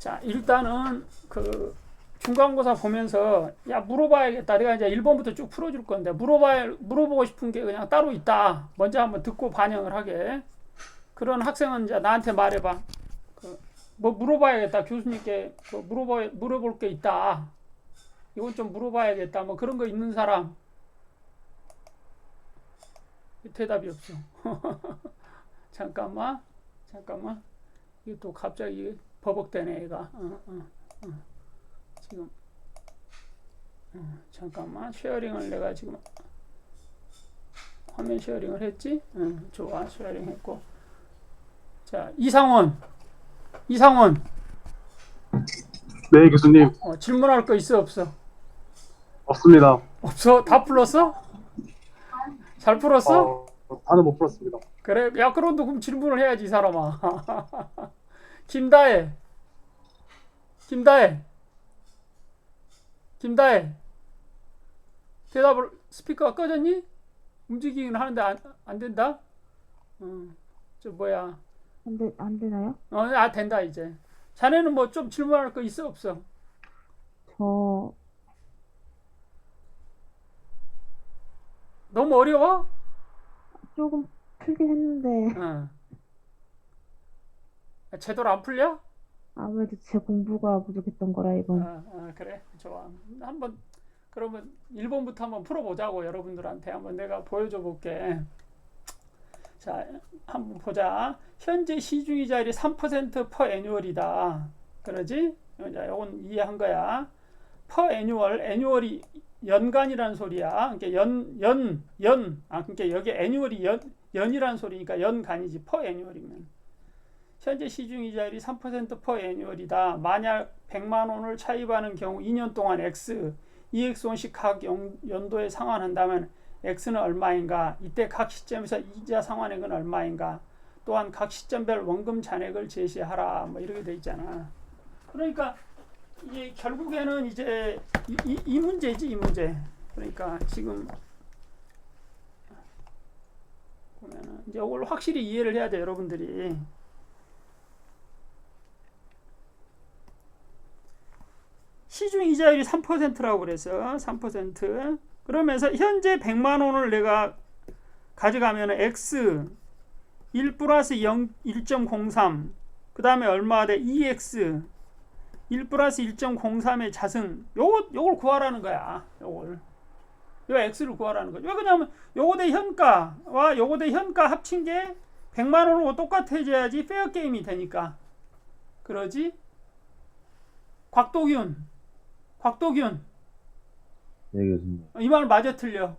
자, 일단은 그 중간고사 보면서 야 물어봐야겠다. 내가 이제 1번부터 쭉 풀어줄 건데 물어보고 싶은 게 그냥 따로 있다. 먼저 한번 듣고 반영을 하게. 그런 학생은 이제 나한테 말해봐. 뭐 물어봐야겠다. 교수님께 물어볼 게 있다. 이건 좀 물어봐야겠다. 뭐 그런 거 있는 사람. 대답이 없어. 잠깐만. 이게 또 갑자기 버벅대네 얘가. 지금 잠깐만. 쉐어링을 내가 지금 화면 쉐어링을 했지? 좋아. 쉐어링 했고. 자, 이상원. 네, 교수님. 질문할 거 있어 없어? 없습니다. 없어? 다 풀었어? 잘 풀었어? 다는 못 풀었습니다. 그래? 야, 그럼도 그럼 질문을 해야지, 이 사람아. 김다혜. 대답을, 스피커가 꺼졌니? 움직이긴 하는데 안 된다? 저 뭐야. 안 되나요? 된다, 이제. 자네는 뭐 좀 질문할 거 있어, 없어? 저 너무 어려워? 조금 풀긴 했는데 제대로 안 풀려? 아무래도 제 공부가 부족했던 거라 이번. 그래, 좋아. 한번 그러면 1번부터 한번 풀어보자고. 여러분들한테 한번 내가 보여줘 볼게. 자, 한번 보자. 현재 시중이자율이 3% per annual이다. 그러지? 자, 요건 이해한 거야. per annual, annual이 연간이라는 소리야. 그러니까 그러니까 여기 annual이 연이라는 소리니까 연간이지. per annual이면. 현재 시중이자율이 3% per annual이다. 만약 100만 원을 차입하는 경우 2년 동안 X, EX 원씩 각 연도에 상환한다면 X는 얼마인가? 이때 각 시점에서 이자 상환액은 얼마인가? 또한 각 시점별 원금 잔액을 제시하라. 뭐 이렇게 돼 있잖아. 그러니까 이게 결국에는 이제 이 문제지, 이 문제. 그러니까 지금 보면은 이제 이걸 확실히 이해를 해야 돼, 여러분들이. 시중 이자율이 3%라고 그래서 3%. 그러면서 현재 100만 원을 내가 가져가면 X 1 플러스 1.03 그 다음에 얼마가 돼? EX 1 플러스 1.03의 자승. 요걸 구하라는 거야. 요 X를 구하라는 거죠. 왜 그러냐면 요거 대 현가와 요거 대 현가 합친 게 100만 원으로 똑같아져야지 페어 게임이 되니까. 그러지? 곽도균. 네, 교수님. 이 말 맞아 틀려?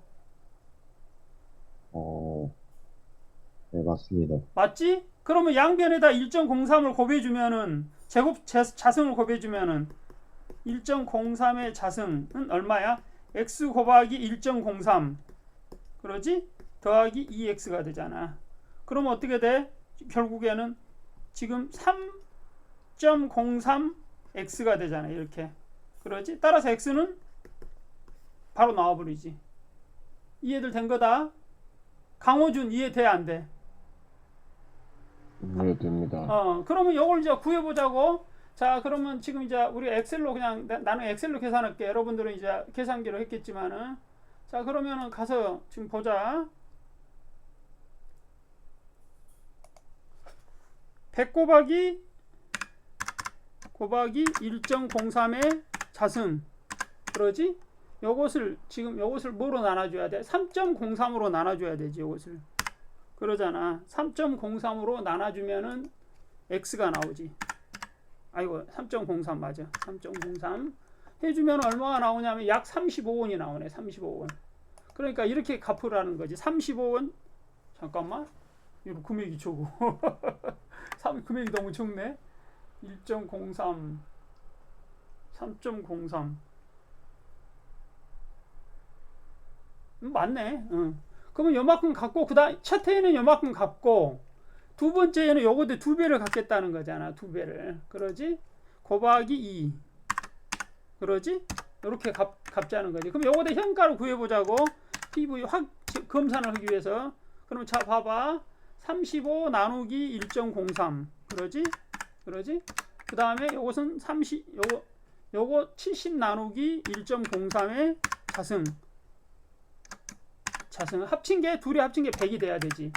네, 맞습니다. 맞지? 그러면 양변에다 1.03을 곱해주면은 자승을 곱해주면은 1.03의 자승은 얼마야? x 곱하기 1.03 그러지? 더하기 2x가 되잖아. 그러면 어떻게 돼? 결국에는 지금 3.03x가 되잖아. 이렇게. 그러지? 따라서 x는 바로 나와버리지. 이해들 된 거다? 강호준 이해돼 안 돼? 네, 됩니다. 그러면 이걸 이제 구해보자고. 자, 그러면 지금 이제 우리 엑셀로 그냥 나는 엑셀로 계산할게. 여러분들은 이제 계산기로 했겠지만은. 자, 그러면은 가서 지금 보자. 100 곱하기 1.03의 자승. 그러지? 요것을 뭐로 나눠줘야 돼? 3.03으로 나눠줘야 되지. 요것을. 그러잖아. 3.03으로 나눠주면은 x가 나오지. 아이고, 3.03 맞아. 3.03 해주면 얼마가 나오냐면 약 35원이 나오네. 35원. 그러니까 이렇게 갚으라는 거지. 35원. 잠깐만. 이거 금액이 적어. 금액이 너무 적네. 1.03 3.03 맞네. 그러면 요만큼 갖고 그다음 첫 해에는 요만큼 갖고 두 번째에는 요거대 2배를 갖겠다는 거잖아. 2배를. 그러지? 곱하기 2. 그러지? 이렇게 갚자는 거지. 그럼 요거대 현가를 구해보자고. PV 검산을 하기 위해서. 그럼 자 봐봐. 35 나누기 1.03. 그러지? 그 다음에 요것은 30, 요거 70 나누기 1.03의 자승 합친 게 둘이 합친 게 100이 돼야 되지.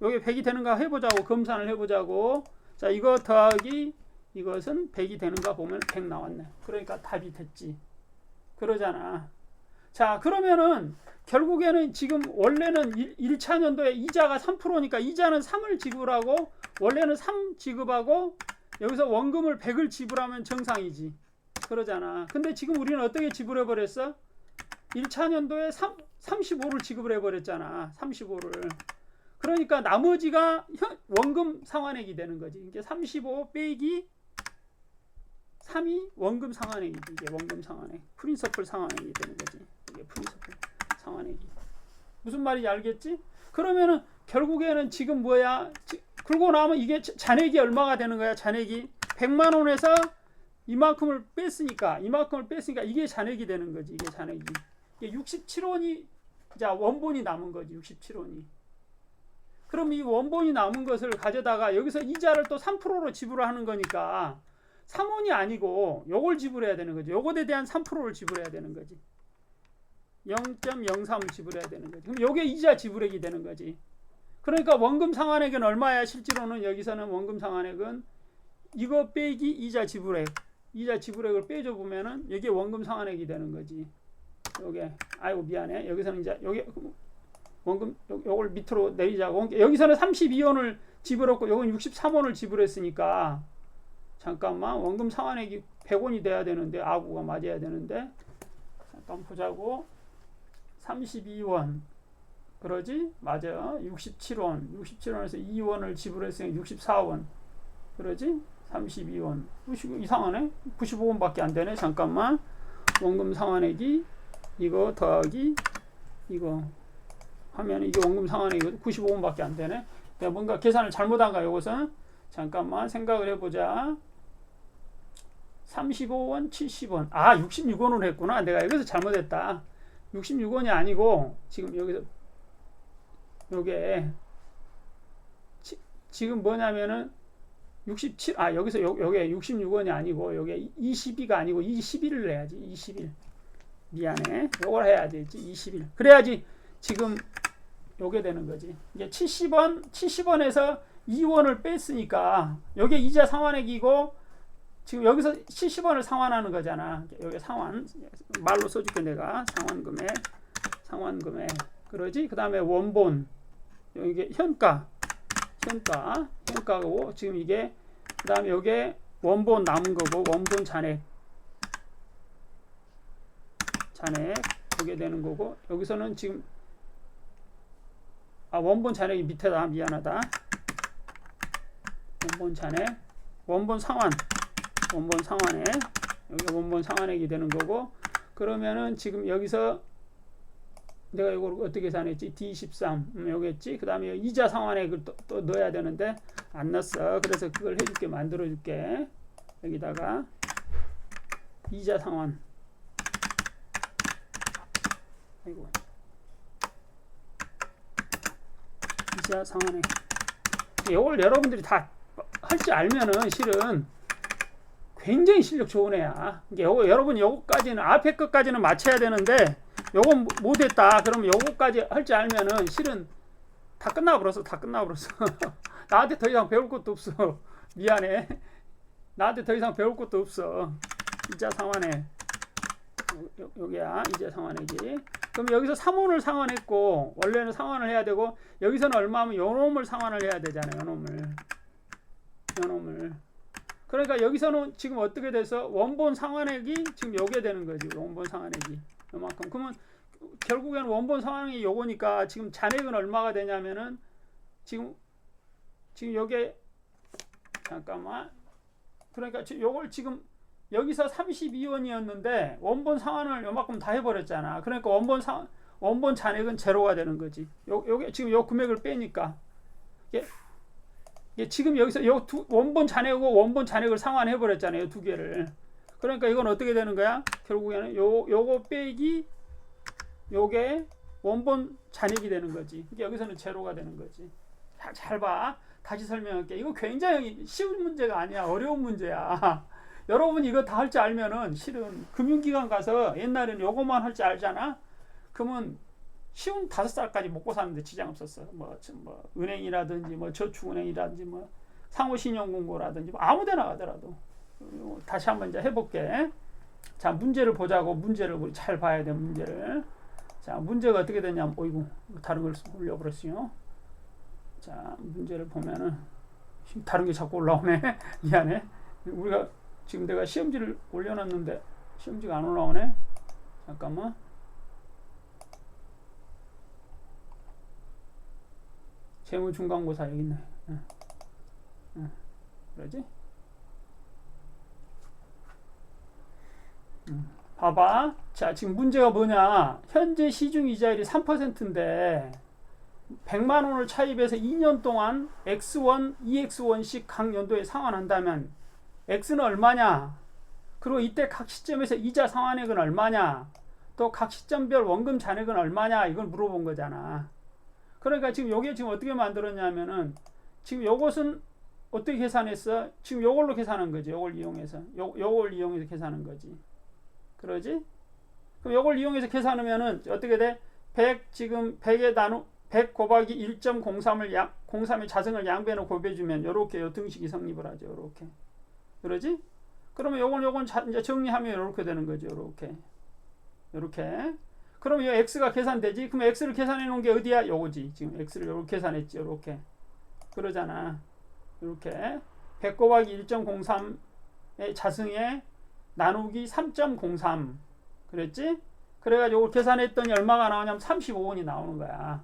요게 100이 되는가 해보자고 검산을 해보자고. 자, 이거 더하기 이것은 100이 되는가 보면 100 나왔네. 그러니까 답이 됐지. 그러잖아. 자, 그러면은 결국에는 지금 원래는 1차 년도에 이자가 3%니까 이자는 3을 지불하고 원래는 3 지급하고 여기서 원금을 100을 지불하면 정상이지. 그러잖아. 근데 지금 우리는 어떻게 지불해 버렸어? 1차 년도에 35를 지급을 해 버렸잖아. 35를. 그러니까 나머지가 원금 상환액이 되는 거지. 이게 35 빼기 3이 원금 상환액이지. 이게 원금 상환액. 프린서플 상환액이 되는 거지. 이게 프린서플 상환액이. 무슨 말인지 알겠지? 그러면은 결국에는 지금 뭐야? 그러고 나면 이게 잔액이 얼마가 되는 거야? 잔액이 100만 원에서 이만큼을 뺐으니까 이게 잔액이 되는 거지. 이게 잔액이. 이게 67원이 자, 원본이 남은 거지. 67원이. 그럼 이 원본이 남은 것을 가져다가 여기서 이자를 또 3%로 지불하는 거니까 3원이 아니고 요걸 지불해야 되는 거지. 요것에 대한 3%를 지불해야 되는 거지. 0.03을 지불해야 되는 거지. 그럼 요게 이자 지불액이 되는 거지. 그러니까 원금 상환액은 얼마야? 실제로는 여기서는 원금 상환액은 이거 빼기 이자 지불액을 빼줘 보면은 이게 원금 상환액이 되는 거지. 요게 아이고 미안해. 여기서는 이제 요게 원금 요걸 밑으로 내리자고. 여기서는 32원을 지불했고 요건 63원을 지불했으니까 잠깐만 원금 상환액이 100원이 돼야 되는데 아구가 맞아야 되는데 잠깐 보자고. 32원 그러지? 맞아. 67원에서 2원을 지불했으니까 64원 그러지? 32원 이상하네. 95원밖에 안 되네. 잠깐만. 원금 상환액이 이거 더하기 이거 하면 이게 원금 상환액이 95원밖에 안 되네. 내가 뭔가 계산을 잘못한가 이것은. 잠깐만 생각을 해보자. 35원 70원 66원으로 했구나. 내가 여기서 잘못했다. 66원이 아니고 지금 여기서 요게 지금 뭐냐면은 67 여기서 요게 66원이 아니고 요게 22가 아니고 21을 해야지. 21 미안해. 요걸 해야 되지. 21 그래야지 지금 요게 되는 거지. 이게 70원에서 2원을 뺐으니까 요게 이자 상환액이고 지금 여기서 70원을 상환하는 거잖아. 여기 상환 말로 써줄게 내가. 상환금액 그러지. 그 다음에 원본 여기 현가고 지금 이게 그 다음에 요게 원본 남은 거고 원본 잔액 그게 되는 거고 여기서는 지금 원본 잔액이 밑에다. 미안하다. 원본 잔액 원본 상환액 여기 원본 상환액이 되는 거고 그러면은 지금 여기서 내가 이걸 어떻게 계산했지? D13 여기겠지? 그 다음에 이자 상환액을 또 넣어야 되는데 안 넣었어. 그래서 그걸 해줄게. 만들어줄게. 여기다가 이자 상환 이자 상환액 이걸 여러분들이 다 할 줄 알면은 실은 굉장히 실력 좋은 애야. 여러분 요거까지는 앞에 것까지는 맞춰야 되는데 요건 못했다. 그러면 요거까지 할 줄 알면은 실은 다 끝나버렸어. 나한테 더 이상 배울 것도 없어. 미안해. 나한테 더 이상 배울 것도 없어. 이자 상환액 여기야. 이자 상환액이. 그럼 여기서 3원을 상환했고 원래는 상환을 해야 되고 여기서는 얼마면 요놈을 상환을 해야 되잖아요. 요놈을 그러니까 여기서는 지금 어떻게 돼서 원본 상환액이 지금 요게 되는 거지. 원본 상환액이 요만큼. 그러면 결국에는 원본 상환액이 요거니까 지금 잔액은 얼마가 되냐면은 지금 요게 잠깐만. 그러니까 요걸 지금 여기서 32원이었는데 원본 상환을 요만큼 다 해버렸잖아. 그러니까 원본 잔액은 제로가 되는 거지. 요게 지금 요 금액을 빼니까 지금 여기서 원본 잔액하고 원본 잔액을 상환해 버렸잖아요. 두 개를. 그러니까 이건 어떻게 되는 거야? 결국에는 요거 빼기 요게 원본 잔액이 되는 거지. 여기서는 제로가 되는 거지. 잘 봐. 다시 설명할게. 이거 굉장히 쉬운 문제가 아니야. 어려운 문제야. 여러분이 이거 다 할 줄 알면은 실은 금융기관 가서 옛날에는 요거만 할 줄 알잖아. 그러면 쉬운 5살까지 먹고 사는데 지장 없었어. 뭐 은행이라든지 뭐 저축은행이라든지 뭐 상호신용공고라든지 뭐 아무데나 가더라도. 다시 한번 이제 해볼게. 자, 문제를 보자고. 문제를 우리 잘 봐야 돼. 문제를. 자, 문제가 어떻게 되냐면, 어이구, 다른 걸 올려버렸어요. 자, 문제를 보면은 다른 게 자꾸 올라오네. 미안해. 우리가 지금 내가 시험지를 올려놨는데 시험지가 안 올라오네. 잠깐만. 재무 중간고사 여기 있네. 그러지? 봐봐. 자, 지금 문제가 뭐냐. 현재 시중이자율이 3%인데 100만 원을 차입해서 2년 동안 X1, 2X1씩 각 연도에 상환한다면 X는 얼마냐? 그리고 이때 각 시점에서 이자 상환액은 얼마냐? 또 각 시점별 원금 잔액은 얼마냐? 이걸 물어본 거잖아. 그러니까 지금 요게 지금 어떻게 만들었냐면은 지금 요것은 어떻게 계산했어? 지금 요걸로 계산한 거지. 요걸 이용해서. 요걸 이용해서 계산한 거지. 그러지? 그럼 요걸 이용해서 계산하면은 어떻게 돼? 100 지금 100 곱하기 1.03을 03의 자승을 양변으로 곱해주면 요렇게 요 등식이 성립을 하죠. 요렇게. 그러지? 그러면 요건 이제 정리하면 요렇게 되는 거죠. 요렇게. 그러면 요 x가 계산되지? 그럼 x를 계산해 놓은 게 어디야? 요거지. 지금 x를 요렇게 계산했지. 요렇게. 그러잖아. 요렇게. 100 곱하기 1.03의 자승에 나누기 3.03 그랬지? 그래가지고 이걸 계산했더니 얼마가 나오냐면 35원이 나오는 거야.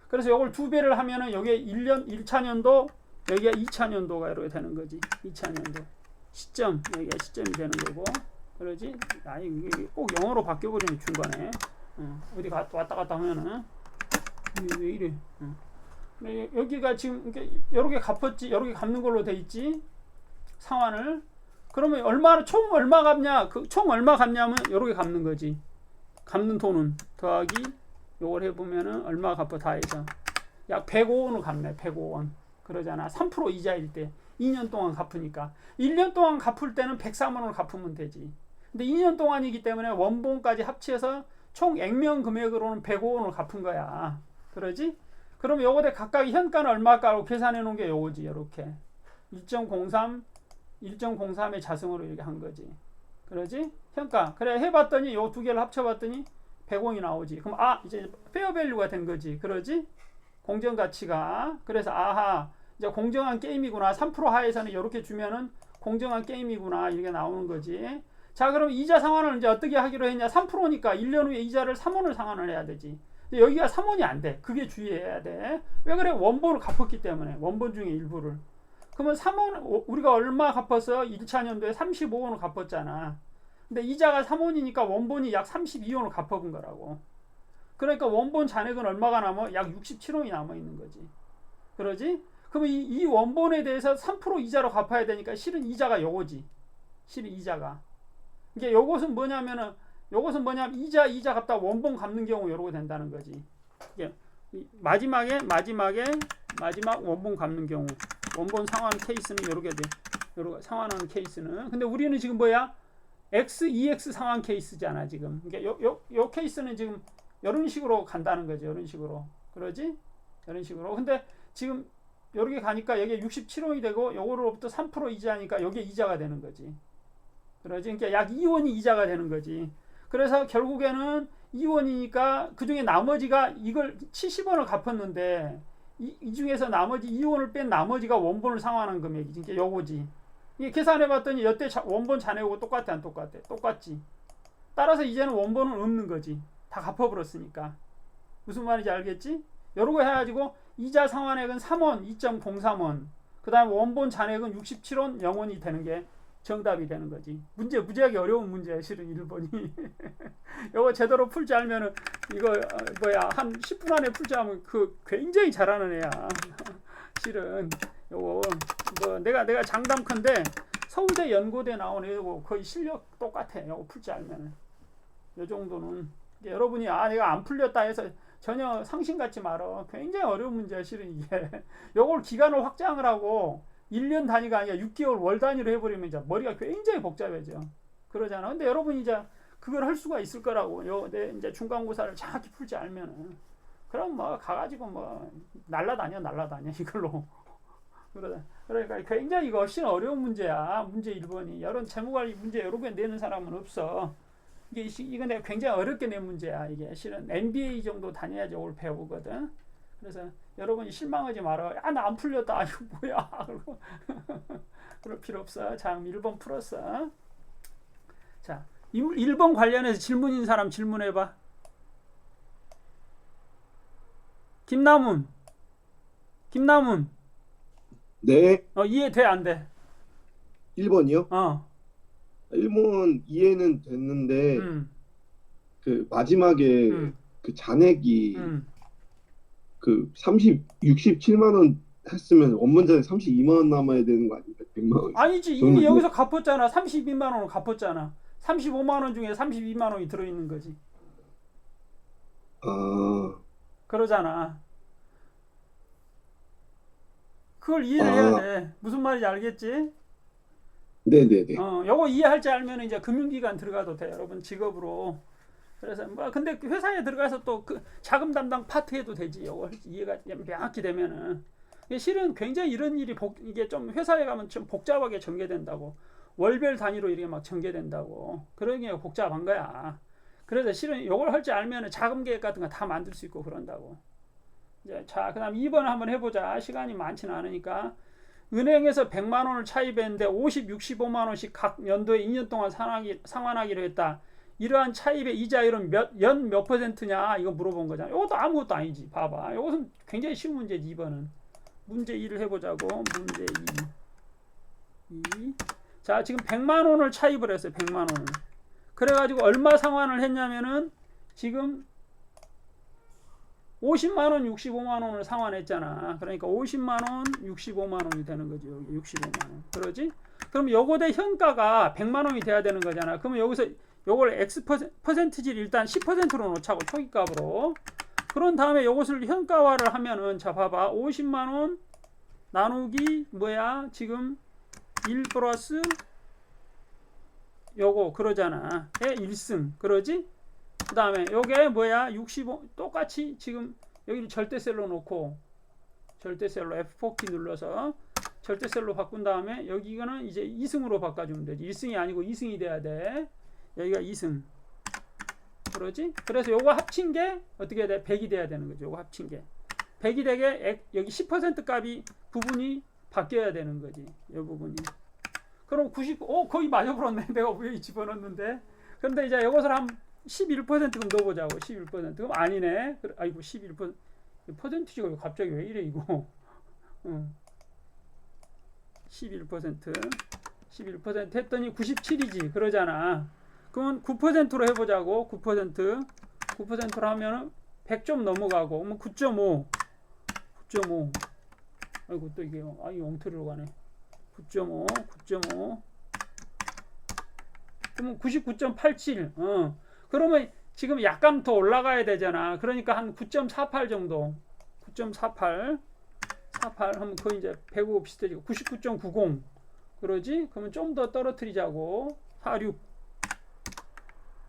그래서 이걸 2배를 하면은 여기에 1차년도 여기가 2차년도가 이렇게 되는 거지. 2차년도 시점 여기가 시점이 되는 거고. 그러지? 아니 이게 꼭 영어로 바뀌어버리는 중간에 어디 왔다 갔다 하면은 왜 이래? 여기가 지금 이렇게 갚았지, 이렇게 갚는 걸로 돼 있지 상환을. 그러면 총 얼마 갚냐? 총 얼마 갚냐면 요렇게 갚는 거지. 갚는 돈은 더하기 요걸 해보면은 얼마 갚아 다 해서 약 105원을 갚네. 105원. 그러잖아. 3% 이자일 때 2년 동안 갚으니까 1년 동안 갚을 때는 103원을 갚으면 되지. 근데 2년 동안이기 때문에 원본까지 합치해서 총 액면 금액으로는 105원을 갚은 거야. 그러지? 그럼 요거대 각각 현가는 얼마일까 계산해 놓은 게 요거지. 요렇게 1.03의 자승으로 이렇게 한 거지. 그러지? 현가. 그래 해봤더니 요 두 개를 합쳐봤더니 100원이 나오지. 그럼 이제 페어밸류가 된 거지. 그러지? 공정가치가. 그래서 이제 공정한 게임이구나. 3% 하에서는 이렇게 주면은 공정한 게임이구나. 이렇게 나오는 거지. 자, 그럼 이자 상환을 이제 어떻게 하기로 했냐? 3%니까 1년 후에 이자를 3원을 상환을 해야 되지. 근데 여기가 3원이 안 돼. 그게 주의해야 돼. 왜 그래? 원본을 갚았기 때문에. 원본 중에 일부를. 그러면 3원, 우리가 얼마 갚아서 1차년도에 35원을 갚았잖아. 근데 이자가 3원이니까 원본이 약 32원을 갚아본 거라고. 그러니까 원본 잔액은 얼마가 남아? 약 67원이 남아있는 거지. 그러지? 그러면 이 원본에 대해서 3% 이자로 갚아야 되니까 실은 이자가 요거지. 실은 이자가. 이게 요것은 뭐냐면 이자 갚다 원본 갚는 경우 요러고 된다는 거지. 이게 마지막 원본 갚는 경우. 원본 상환 케이스는 요렇게 돼. 요렇게 상환하는 케이스는. 근데 우리는 지금 뭐야? X, 2X 상환 케이스잖아, 지금. 그러니까 요 케이스는 지금 이런 식으로 간다는 거죠. 이런 식으로. 그러지? 이런 식으로. 근데 지금 요렇게 가니까 여기에 67원이 되고 요거로부터 3% 이자니까 여기에 이자가 되는 거지. 그러지? 그러니까 약 2원이 이자가 되는 거지. 그래서 결국에는 2원이니까 그 중에 나머지가 이걸 70원을 갚았는데 이 중에서 나머지 2원을 뺀 나머지가 원본을 상환한 금액이지. 그러니까 요거지. 이게 계산해봤더니 여태 원본 잔액하고 똑같아, 안 똑같아? 똑같지. 따라서 이제는 원본은 없는 거지. 다 갚아버렸으니까. 무슨 말인지 알겠지? 요러고 해가지고 이자 상환액은 3원, 2.03원. 그 다음에 원본 잔액은 67원, 0원이 되는 게 정답이 되는 거지. 문제 무지하게 어려운 문제야, 실은 1번이. 요거 제대로 풀지 않으면은 이거 한 10분 안에 풀지 하면 굉장히 잘하는 애야. 실은 요거 내가 장담컨대 서울대 연고대 나온 애고 거의 실력 똑같아. 요거 풀지 알면은 요 정도는. 여러분이 내가 안 풀렸다 해서 전혀 상심 갖지 말어. 굉장히 어려운 문제야 실은 이게. 요걸 기간을 확장을 하고 1년 단위가 아니라 6개월 월 단위로 해버리면 이제 머리가 굉장히 복잡해져. 그러잖아. 근데 여러분 이제 그걸 할 수가 있을 거라고. 내 이제 중간고사를 정확히 풀지 알면은. 그럼 뭐 가가지고 뭐 날라다녀 이걸로. 그러니까 굉장히 이거 훨씬 어려운 문제야. 문제 1번이. 이런 재무관리 문제 여러 개 내는 사람은 없어. 이건 내가 굉장히 어렵게 낸 문제야. 이게 실은 MBA 정도 다녀야지 이걸 배우거든. 그래서 여러분이 실망하지 말아. 야, 나 안 풀렸다. 이거 뭐야. 그럴 필요 없어. 자, 1번 풀었어. 자, 1번 관련해서 질문인 사람 질문해봐. 김남훈. 네, 이해돼 안 돼? 1번이요? 1번 이해는 됐는데 그 마지막에 그 잔액이 그 67만 원 했으면 원문자에 32만 원 남아야 되는 거 아닙니까? 100만 원. 아니지. 이미 여기서 갚았잖아. 32만 원을 갚았잖아. 35만 원 중에 32만 원이 들어있는 거지. 그러잖아. 그걸 이해를 해야 돼. 무슨 말인지 알겠지? 네네네. 요거 이해할 줄 알면 이제 금융기관 들어가도 돼. 여러분 직업으로. 그래서 뭐 근데 그 회사에 들어가서 또 그 자금 담당 파트 해도 되지. 요거 이해가 명확히 되면은. 실은 굉장히 이런 일이 이게 좀 회사에 가면 좀 복잡하게 전개된다고. 월별 단위로 이렇게 막 전개된다고. 그런 게 복잡한 거야. 그래서 실은 요걸 할 줄 알면은 자금 계획 같은 거 다 만들 수 있고 그런다고. 이제 자, 그다음 2번 한번 해보자. 시간이 많지는 않으니까. 은행에서 100만 원을 차입했는데 50, 65만 원씩 각 연도에 2년 동안 상환하기로 했다. 이러한 차입의 이자율은 몇 퍼센트냐? 이거 물어본 거잖아. 이것도 아무것도 아니지. 봐봐. 이것은 굉장히 쉬운 문제지. 2번은. 문제 2를 해보자고. 문제 2. 자, 지금 100만 원을 차입을 했어요. 100만 원을. 그래가지고 얼마 상환을 했냐면은 지금 50만 원, 65만 원을 상환했잖아. 그러니까 50만 원, 65만 원이 되는 거지. 여기 65만 원. 그러지? 그럼 요거 대 현가가 100만 원이 돼야 되는 거잖아. 그러면 여기서 요걸 X 퍼센트지를 일단 10%로 놓자고. 초기값으로. 그런 다음에 요것을 현가화를 하면은 자 봐봐. 50만 원 나누기 뭐야? 지금 1 플러스 요거 그러잖아. 1승. 그러지? 그 다음에 요게 뭐야? 65 똑같이 지금 여기를 절대셀로 놓고 절대셀로 F4키 눌러서 절대셀로 바꾼 다음에 여기는 이제 2승으로 바꿔주면 되지. 1승이 아니고 2승이 돼야 돼. 여기가 2승. 그러지? 그래서 요거 합친 게 어떻게 돼? 100이 돼야 되는 거죠. 요거 합친 게 100이 되게 여기 10% 값이 부분이 바뀌어야 되는 거지. 이 부분이. 그럼 99, 거의 맞아버렸네. 내가 왜 집어넣었는데. 그런데 이제 이것을 한 11% 그럼 넣어보자고. 11%. 그럼 아니네. 아이고 11%. 퍼센티지가 갑자기 왜 이래 이거. 11% 했더니 97이지. 그러잖아. 그러면 9%로 해보자고. 9%로 하면은 100 좀 넘어가고. 그러면 9.5. 아이고 또 이게 엉터리로 가네. 9.5. 그러면 99.87. 그러면 지금 약간 더 올라가야 되잖아. 그러니까 한 9.48 정도. 9.48 하면 거의 이제 105 비슷해지고 99.90. 그러지? 그러면 좀 더 떨어뜨리자고. 46.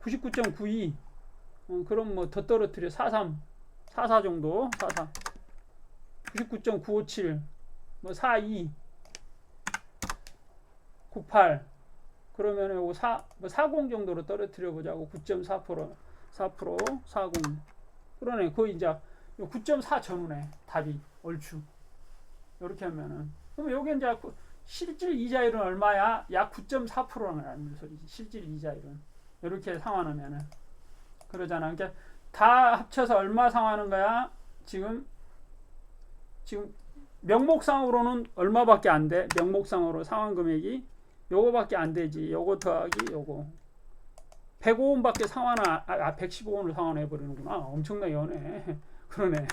99.92. 그럼 뭐 더 떨어뜨려. 43. 44 정도. 44. 99.957. 뭐 42. 98. 그러면 요거 40 정도로 떨어뜨려 보자고. 9.4%. 40. 그러네. 거의 이제 9.4 전후네. 답이 얼추. 이렇게 하면은. 그럼 요게 이제 실질 이자율은 얼마야? 약 9.4%라는 소리지. 실질 이자율은. 이렇게 상환하면은. 그러잖아. 그러니까 다 합쳐서 얼마 상환하는 거야? 지금 명목상으로는 얼마밖에 안 돼? 명목상으로 상환 금액이 요거밖에 안 되지. 요거 더하기 요거. 105원밖에 상환 115원을 상환해 버리는구나. 엄청나게 연해. 그러네.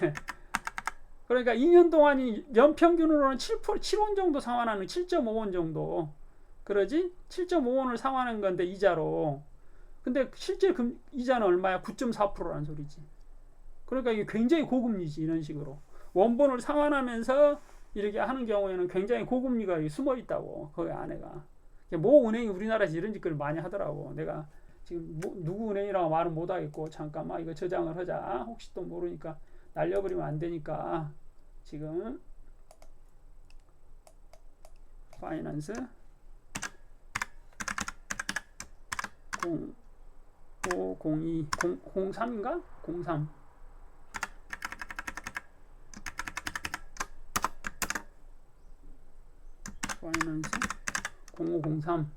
그러니까 2년 동안이 연평균으로는 7원 정도 상환하는 7.5원 정도. 그러지? 7.5원을 상환한 건데 이자로. 근데 실제 이자는 얼마야? 9.4%라는 소리지. 그러니까 이게 굉장히 고금리지. 이런 식으로 원본을 상환하면서 이렇게 하는 경우에는 굉장히 고금리가 숨어 있다고 거기 안에가. 모 은행이 우리나라에서 이런 짓거리를 많이 하더라고. 내가 지금 누구 은행이라고 말은 못 하겠고 잠깐만 이거 저장을 하자. 혹시 또 모르니까 날려버리면 안 되니까. 지금 파이낸스 0502 03인가? 03 파이낸스 0503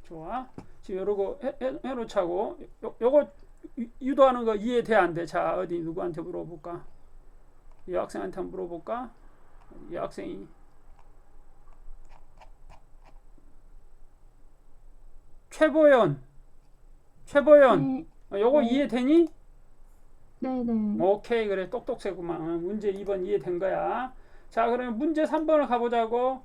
좋아. 지금 요러고 해놓자고. 요거 유도하는 거 이해돼 안 돼? 자, 어디 누구한테 물어볼까? 여학생한테 한번 물어볼까? 여학생이 최보연 네, 요거 네. 이해되니? 네네. 오케이, 그래. 똑똑새구만. 문제 2번 이해된 거야. 자, 그러면 문제 3번을 가보자고.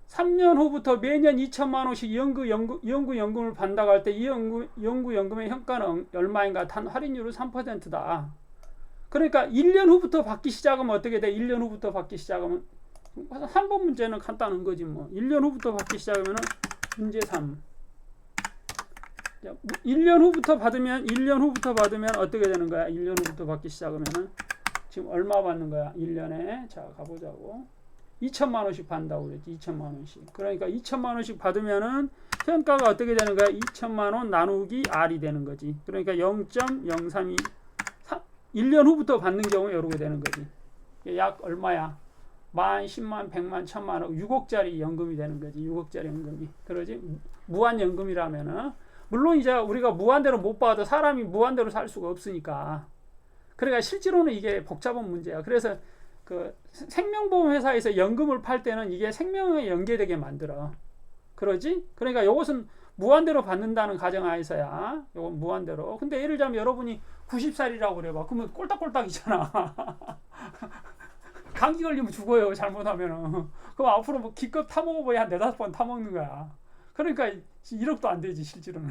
3년 후부터 매년 2천만 원씩 연구연금을 받는다고 할 때 이 연구연금의 현가는 얼마인가? 단 할인율은 3%다. 그러니까 1년 후부터 받기 시작하면 어떻게 돼? 1년 후부터 받기 시작하면 3번 문제는 간단한 거지 뭐. 1년 후부터 받기 시작하면 문제 3. 1년 후부터 받으면 어떻게 되는 거야? 1년 후부터 받기 시작하면은 지금 얼마 받는 거야? 1년에. 자, 가보자고. 2천만 원씩 받는다고 그랬지. 2천만 원씩. 그러니까 2천만 원씩 받으면은 현가가 어떻게 되는 거야? 2천만 원 나누기 R이 되는 거지. 그러니까 0.032 1년 후부터 받는 경우에 이렇게 되는 거지. 약 얼마야? 만, 10만, 100만, 1000만 원, 6억짜리 연금이 되는 거지. 6억짜리 연금이. 그러지? 무한연금이라면은. 물론 이제 우리가 무한대로 못 받아도 사람이 무한대로 살 수가 없으니까. 그러니까 실제로는 이게 복잡한 문제야. 그래서 그 생명보험 회사에서 연금을 팔 때는 이게 생명에 연계되게 만들어. 그러지? 그러니까 이것은 무한대로 받는다는 가정하에서야. 이건 무한대로. 근데 예를 들자면 여러분이 90살이라고 그래봐. 그러면 꼴딱꼴딱이잖아. 감기 걸리면 죽어요. 잘못하면은. 그럼 앞으로 뭐 기껏 타먹어봐야 한 4-5번 타먹는 거야. 그러니까 1억도 안 되지 실제로는.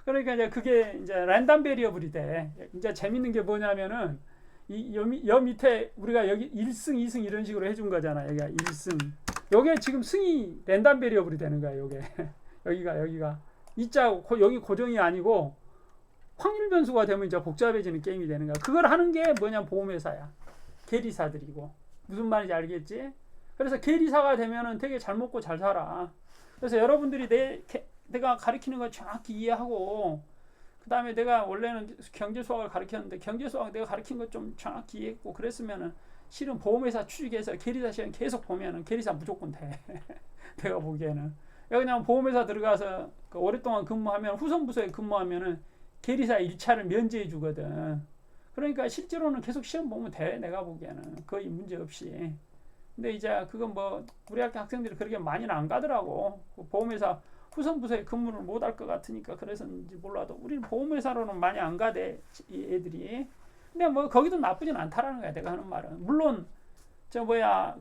그러니까 이제 그게 이제 랜덤 베리어블이 돼. 이제 재밌는 게 뭐냐면은 여 밑에 우리가 여기 1승, 2승 이런 식으로 해준 거잖아. 여기가 1승. 요게 지금 승이 랜덤 베리어블이 되는 거야. 요게 여기가 이자 여기 고정이 아니고 확률 변수가 되면 이제 복잡해지는 게임이 되는 거야. 그걸 하는 게 뭐냐? 보험회사야. 계리사들이고. 무슨 말인지 알겠지? 그래서 계리사가 되면은 되게 잘 먹고 잘 살아. 그래서 여러분들이 내가 가르치는 거 정확히 이해하고, 그 다음에 내가 원래는 경제 수학을 가르쳤는데 경제 수학 내가 가르친 거 좀 정확히 이해했고 그랬으면은 실은 보험회사 취직해서 계리사 시간 계속 보면은 계리사 무조건 돼. 내가 보기에는. 그냥 보험회사 들어가서 오랫동안 근무하면 후선부서에 근무하면은 계리사 1차를 면제해 주거든. 그러니까 실제로는 계속 시험 보면 돼. 내가 보기에는 거의 문제 없이. 근데 이제 그건 뭐 우리 학교 학생들이 그렇게 많이는 안 가더라고. 보험회사 후선부서에 근무를 못 할 것 같으니까 그래서인지 몰라도 우리는 보험회사로는 많이 안 가대 이 애들이. 근데 뭐 거기도 나쁘진 않다라는 거야. 내가 하는 말은. 물론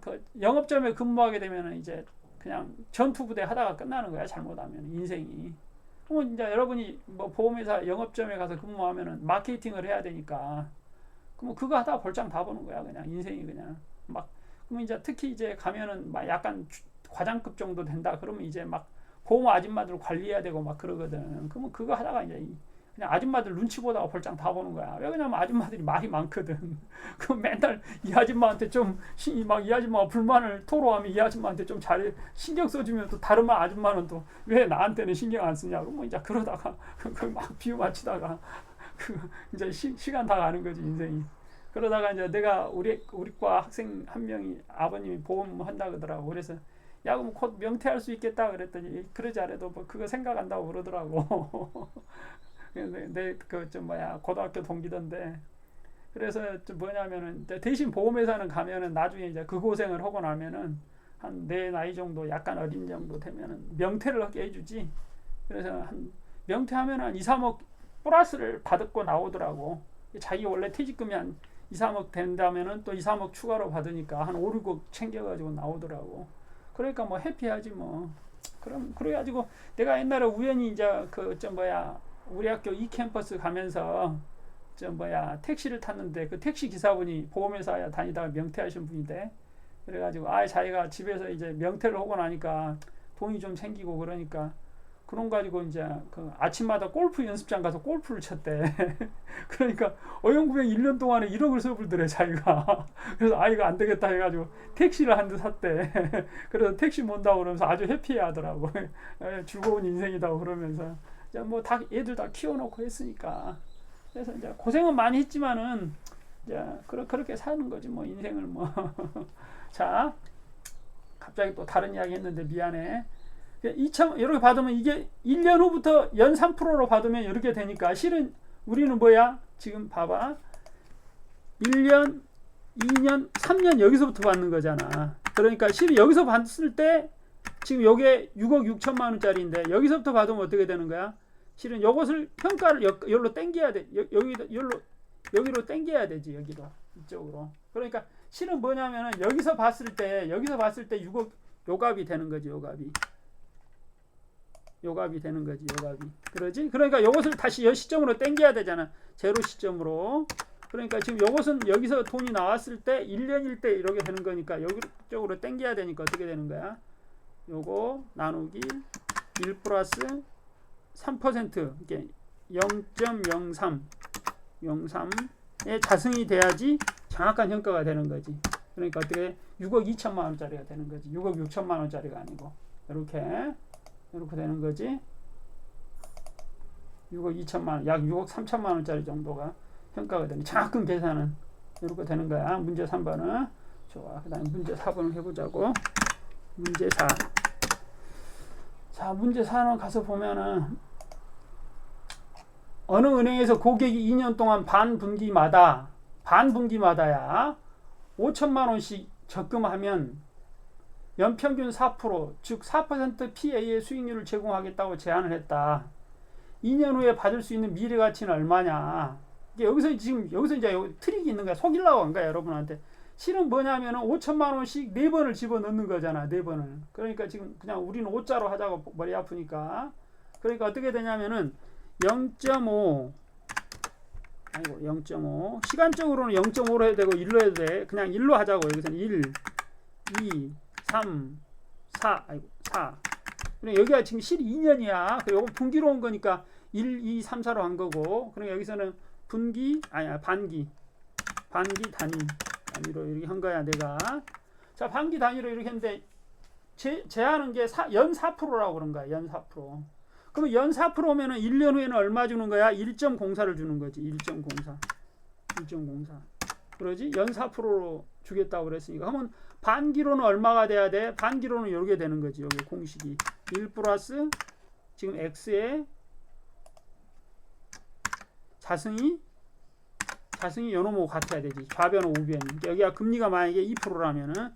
그 영업점에 근무하게 되면은 이제 그냥 전투부대 하다가 끝나는 거야. 잘못하면 인생이. 그러면 이제 여러분이 뭐 보험회사 영업점에 가서 근무하면은 마케팅을 해야 되니까 그럼 그거 하다가 벌장 다 보는 거야. 그냥 인생이 그냥 막. 그러면 이제 특히 이제 가면은 막 약간 과장급 정도 된다. 그러면 이제 막 보험 아줌마들 관리해야 되고 막 그러거든. 그러면 그거 하다가 이제 그냥 아줌마들 눈치 보다가 벌장 다 보는 거야. 왜 그러냐면 아줌마들이 말이 많거든. 그럼 맨날 이 아줌마한테 이 아줌마가 불만을 토로하면 이 아줌마한테 좀 잘 신경 써주면 또 다른 아줌마는 또 왜 나한테는 신경 안 쓰냐고 뭐 이제 그러다가 막 비유 맞추다가 이제 시간 다 가는 거지 인생이. 그러다가 이제 내가 우리 과 학생 한 명이 아버님이 보험 한다 그러더라고. 그래서 야 그럼 곧 명퇴할 수 있겠다 그랬더니 그러지 않아도 뭐 그거 생각한다고 그러더라고. 내 고등학교 동기던데. 그래서 좀 뭐냐면은 대신 보험회사는 가면은 나중에 이제 그 고생을 하고 나면은 한 내 나이 정도 약간 어린 정도 되면은 명퇴를 하게 해주지. 그래서 한 명퇴하면 한 2-3억 플러스를 받고 나오더라고. 자기 원래 퇴직금이 한 2-3억 된다면은 또 2-3억 추가로 받으니까 한 5-6억 챙겨가지고 나오더라고. 그러니까 뭐 해피하지 뭐. 그럼 그래가지고 내가 옛날에 우연히 이제 우리 학교 이 캠퍼스 가면서 택시를 탔는데 그 택시 기사분이 보험회사에 다니다가 명퇴하신 분인데 그래가지고 자기가 집에서 이제 명퇴를 하고 나니까 돈이 좀 생기고 그러니까 그런 가지고 이제 그 아침마다 골프 연습장 가서 골프를 쳤대. 그러니까 어영부영 1년 동안에 1억을 써불더래 자기가. 그래서 이거 안 되겠다 해가지고 택시를 한 대 샀대. 그래서 택시 몬다고 그러면서 아주 해피해하더라고. 즐거운 인생이다고 그러면서 뭐 다 애들 다 키워놓고 했으니까. 그래서 이제 고생은 많이 했지만은 이제 그렇게 사는 거지 뭐 인생을 뭐. 자, 갑자기 또 다른 이야기 했는데 미안해. 이렇게 받으면 이게 1년 후부터 연 3%로 받으면 이렇게 되니까 실은 우리는 뭐야? 지금 봐봐. 1년, 2년, 3년 여기서부터 받는 거잖아. 그러니까 실은 여기서 받았을 때 지금 요게 6억 6천만 원짜리인데 여기서부터 받으면 어떻게 되는 거야? 실은 요것을 평가를 여기로 당겨야 돼. 여기로 당겨야 되지. 여기로. 이쪽으로. 그러니까 실은 뭐냐면은 여기서 봤을 때 6억 요값이 되는 거지. 요값이 되는 거지. 그러지? 그러니까 요것을 다시 여 시점으로 당겨야 되잖아. 제로 시점으로. 그러니까 지금 요것은 여기서 돈이 나왔을 때 1년일 때 이렇게 되는 거니까 여기쪽으로 당겨야 되니까 어떻게 되는 거야? 요거 나누기 1 플러스 3% 이게 0.03의 자승이 돼야지 정확한 현가가 되는 거지. 그러니까 어떻게 6억 2천만 원짜리가 되는 거지. 6억 6천만 원짜리가 아니고 이렇게 되는 거지. 6억 2천만 원, 약 6억 3천만 원짜리 정도가 현가가 되는 정확한 계산은 이렇게 되는 거야. 문제 3번은 좋아. 그 다음에 문제 4번을 해보자고. 문제 4. 자, 문제 4는 가서 보면은 어느 은행에서 고객이 2년 동안 반분기마다야 5천만 원씩 적금하면 연평균 4%, 즉 4% PA의 수익률을 제공하겠다고 제안을 했다. 2년 후에 받을 수 있는 미래 가치는 얼마냐? 여기서 이제 트릭이 있는 거야. 속이려고 한 거야, 여러분한테. 실은 뭐냐면은 5천만 원씩 4번을 집어넣는 거잖아. 4번을. 그러니까 지금 그냥 우리는 5자로 하자고 머리 아프니까. 그러니까 어떻게 되냐면은 0.5 시간적으로는 0.5로 해도 되고 1로 해도 돼. 그냥 1로 하자고. 여기서는 1, 2, 3, 4. 그러니까 여기가 지금 실이 2년이야. 그리고 요거 분기로 온 거니까 1, 2, 3, 4로 한 거고. 그러니까 여기서는 반기 단위로 이렇게 한 거야, 내가. 자, 반기 단위로 이렇게 했는데 제하는 게 연 4%라고 그런 거야. 연 4%. 그러면 연 4%면은 1년 후에는 얼마 주는 거야? 1.04를 주는 거지. 1.04. 그러지? 연 4%로 주겠다고 그랬으니까. 그러면 반기로는 얼마가 돼야 돼? 반기로는 이렇게 되는 거지. 여기 공식이 1 플러스 지금 x의 자승이 요놈하고 같아야 되지. 좌변은 우변. 여기가 금리가 만약에 2%라면은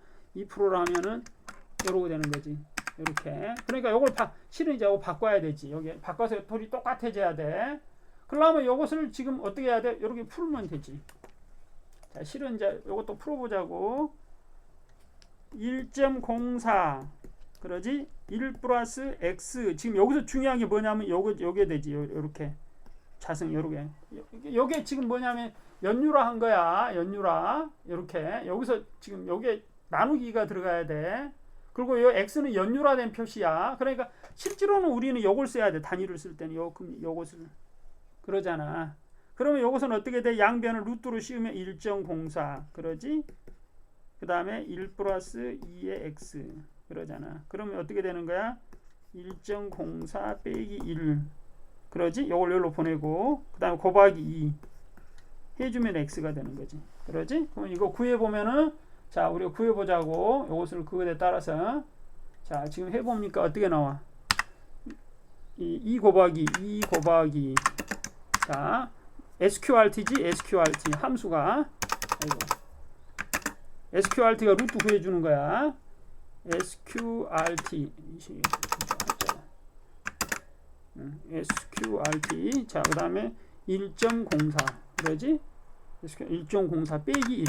이러고 되는 거지. 이렇게. 그러니까 요걸 실은 이제 이거 바꿔야 되지. 여기 바꿔서 돌이 똑같아져야 돼. 그러면 요것을 지금 어떻게 해야 돼? 이렇게 풀면 되지. 자, 실은 이제 요것도 풀어보자고. 1.04 그러지? 1 플러스 x. 지금 여기서 중요한 게 뭐냐면 요게 되지. 요렇게. 자승 요렇게. 요게 지금 뭐냐면 연유라 한 거야. 연유라. 요렇게. 여기서 지금 요게 나누기가 들어가야 돼. 그리고 요 x는 연유라된 표시야. 그러니까 실제로는 우리는 요걸 써야 돼. 단위를 쓸 때는 요것을. 그러잖아. 그러면 요것은 어떻게 돼? 양변을 루트로 씌우면 1.04 그러지? 그 다음에 1 플러스 2의 x 그러잖아. 그러면 어떻게 되는 거야? 1.04 빼기 1 그러지? 요걸 여기로 보내고 그 다음에 곱하기 2 해주면 x가 되는 거지. 그러지? 그럼 이거 구해보면은 자, 우리가 구해보자고. 요것을 그거에 따라서 자, 지금 해봅니까? 어떻게 나와? 2 곱하기 자, SQRT지? SQRT 함수가 SQRT가 루트 구해주는 거야. SQRT SQRT 자, 그 다음에 1.04 그러지? 1.04 빼기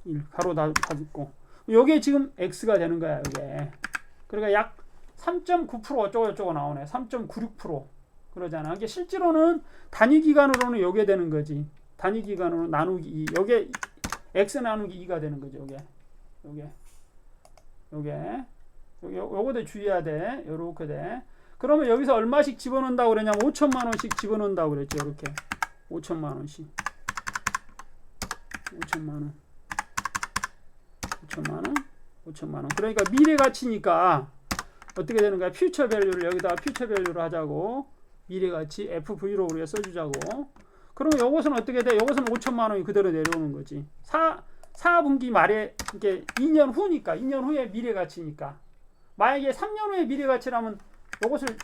1 가로 다 듣고 요게 지금 x가 되는 거야. 요게 그러니까 약 3.9% 어쩌고저쩌고 나오네. 3.96% 그러잖아. 이게 실제로는 단위 기간으로는 요게 되는 거지. 단위 기간으로 나누기 2. 요게 x 나누기 2가 되는 거죠. 요거도 주의해야 돼. 요렇게 돼. 그러면 여기서 얼마씩 집어넣는다고 그러냐면 5천만 원씩 집어넣는다고 그랬죠. 이렇게 5천만 원씩. 5천만 원. 5천만 원. 그러니까 미래 가치니까 어떻게 되는 거야? 퓨처 밸류를 여기다가 퓨처 밸류로 하자고. 미래 가치 FV로 우리가 써주자고. 그러면 요것은 어떻게 돼? 요것은 5천만 원이 그대로 내려오는 거지. 4분기 말에 이게 2년 후니까 2년 후에 미래 가치니까. 만약에 3년 후에 미래 가치라면 요것을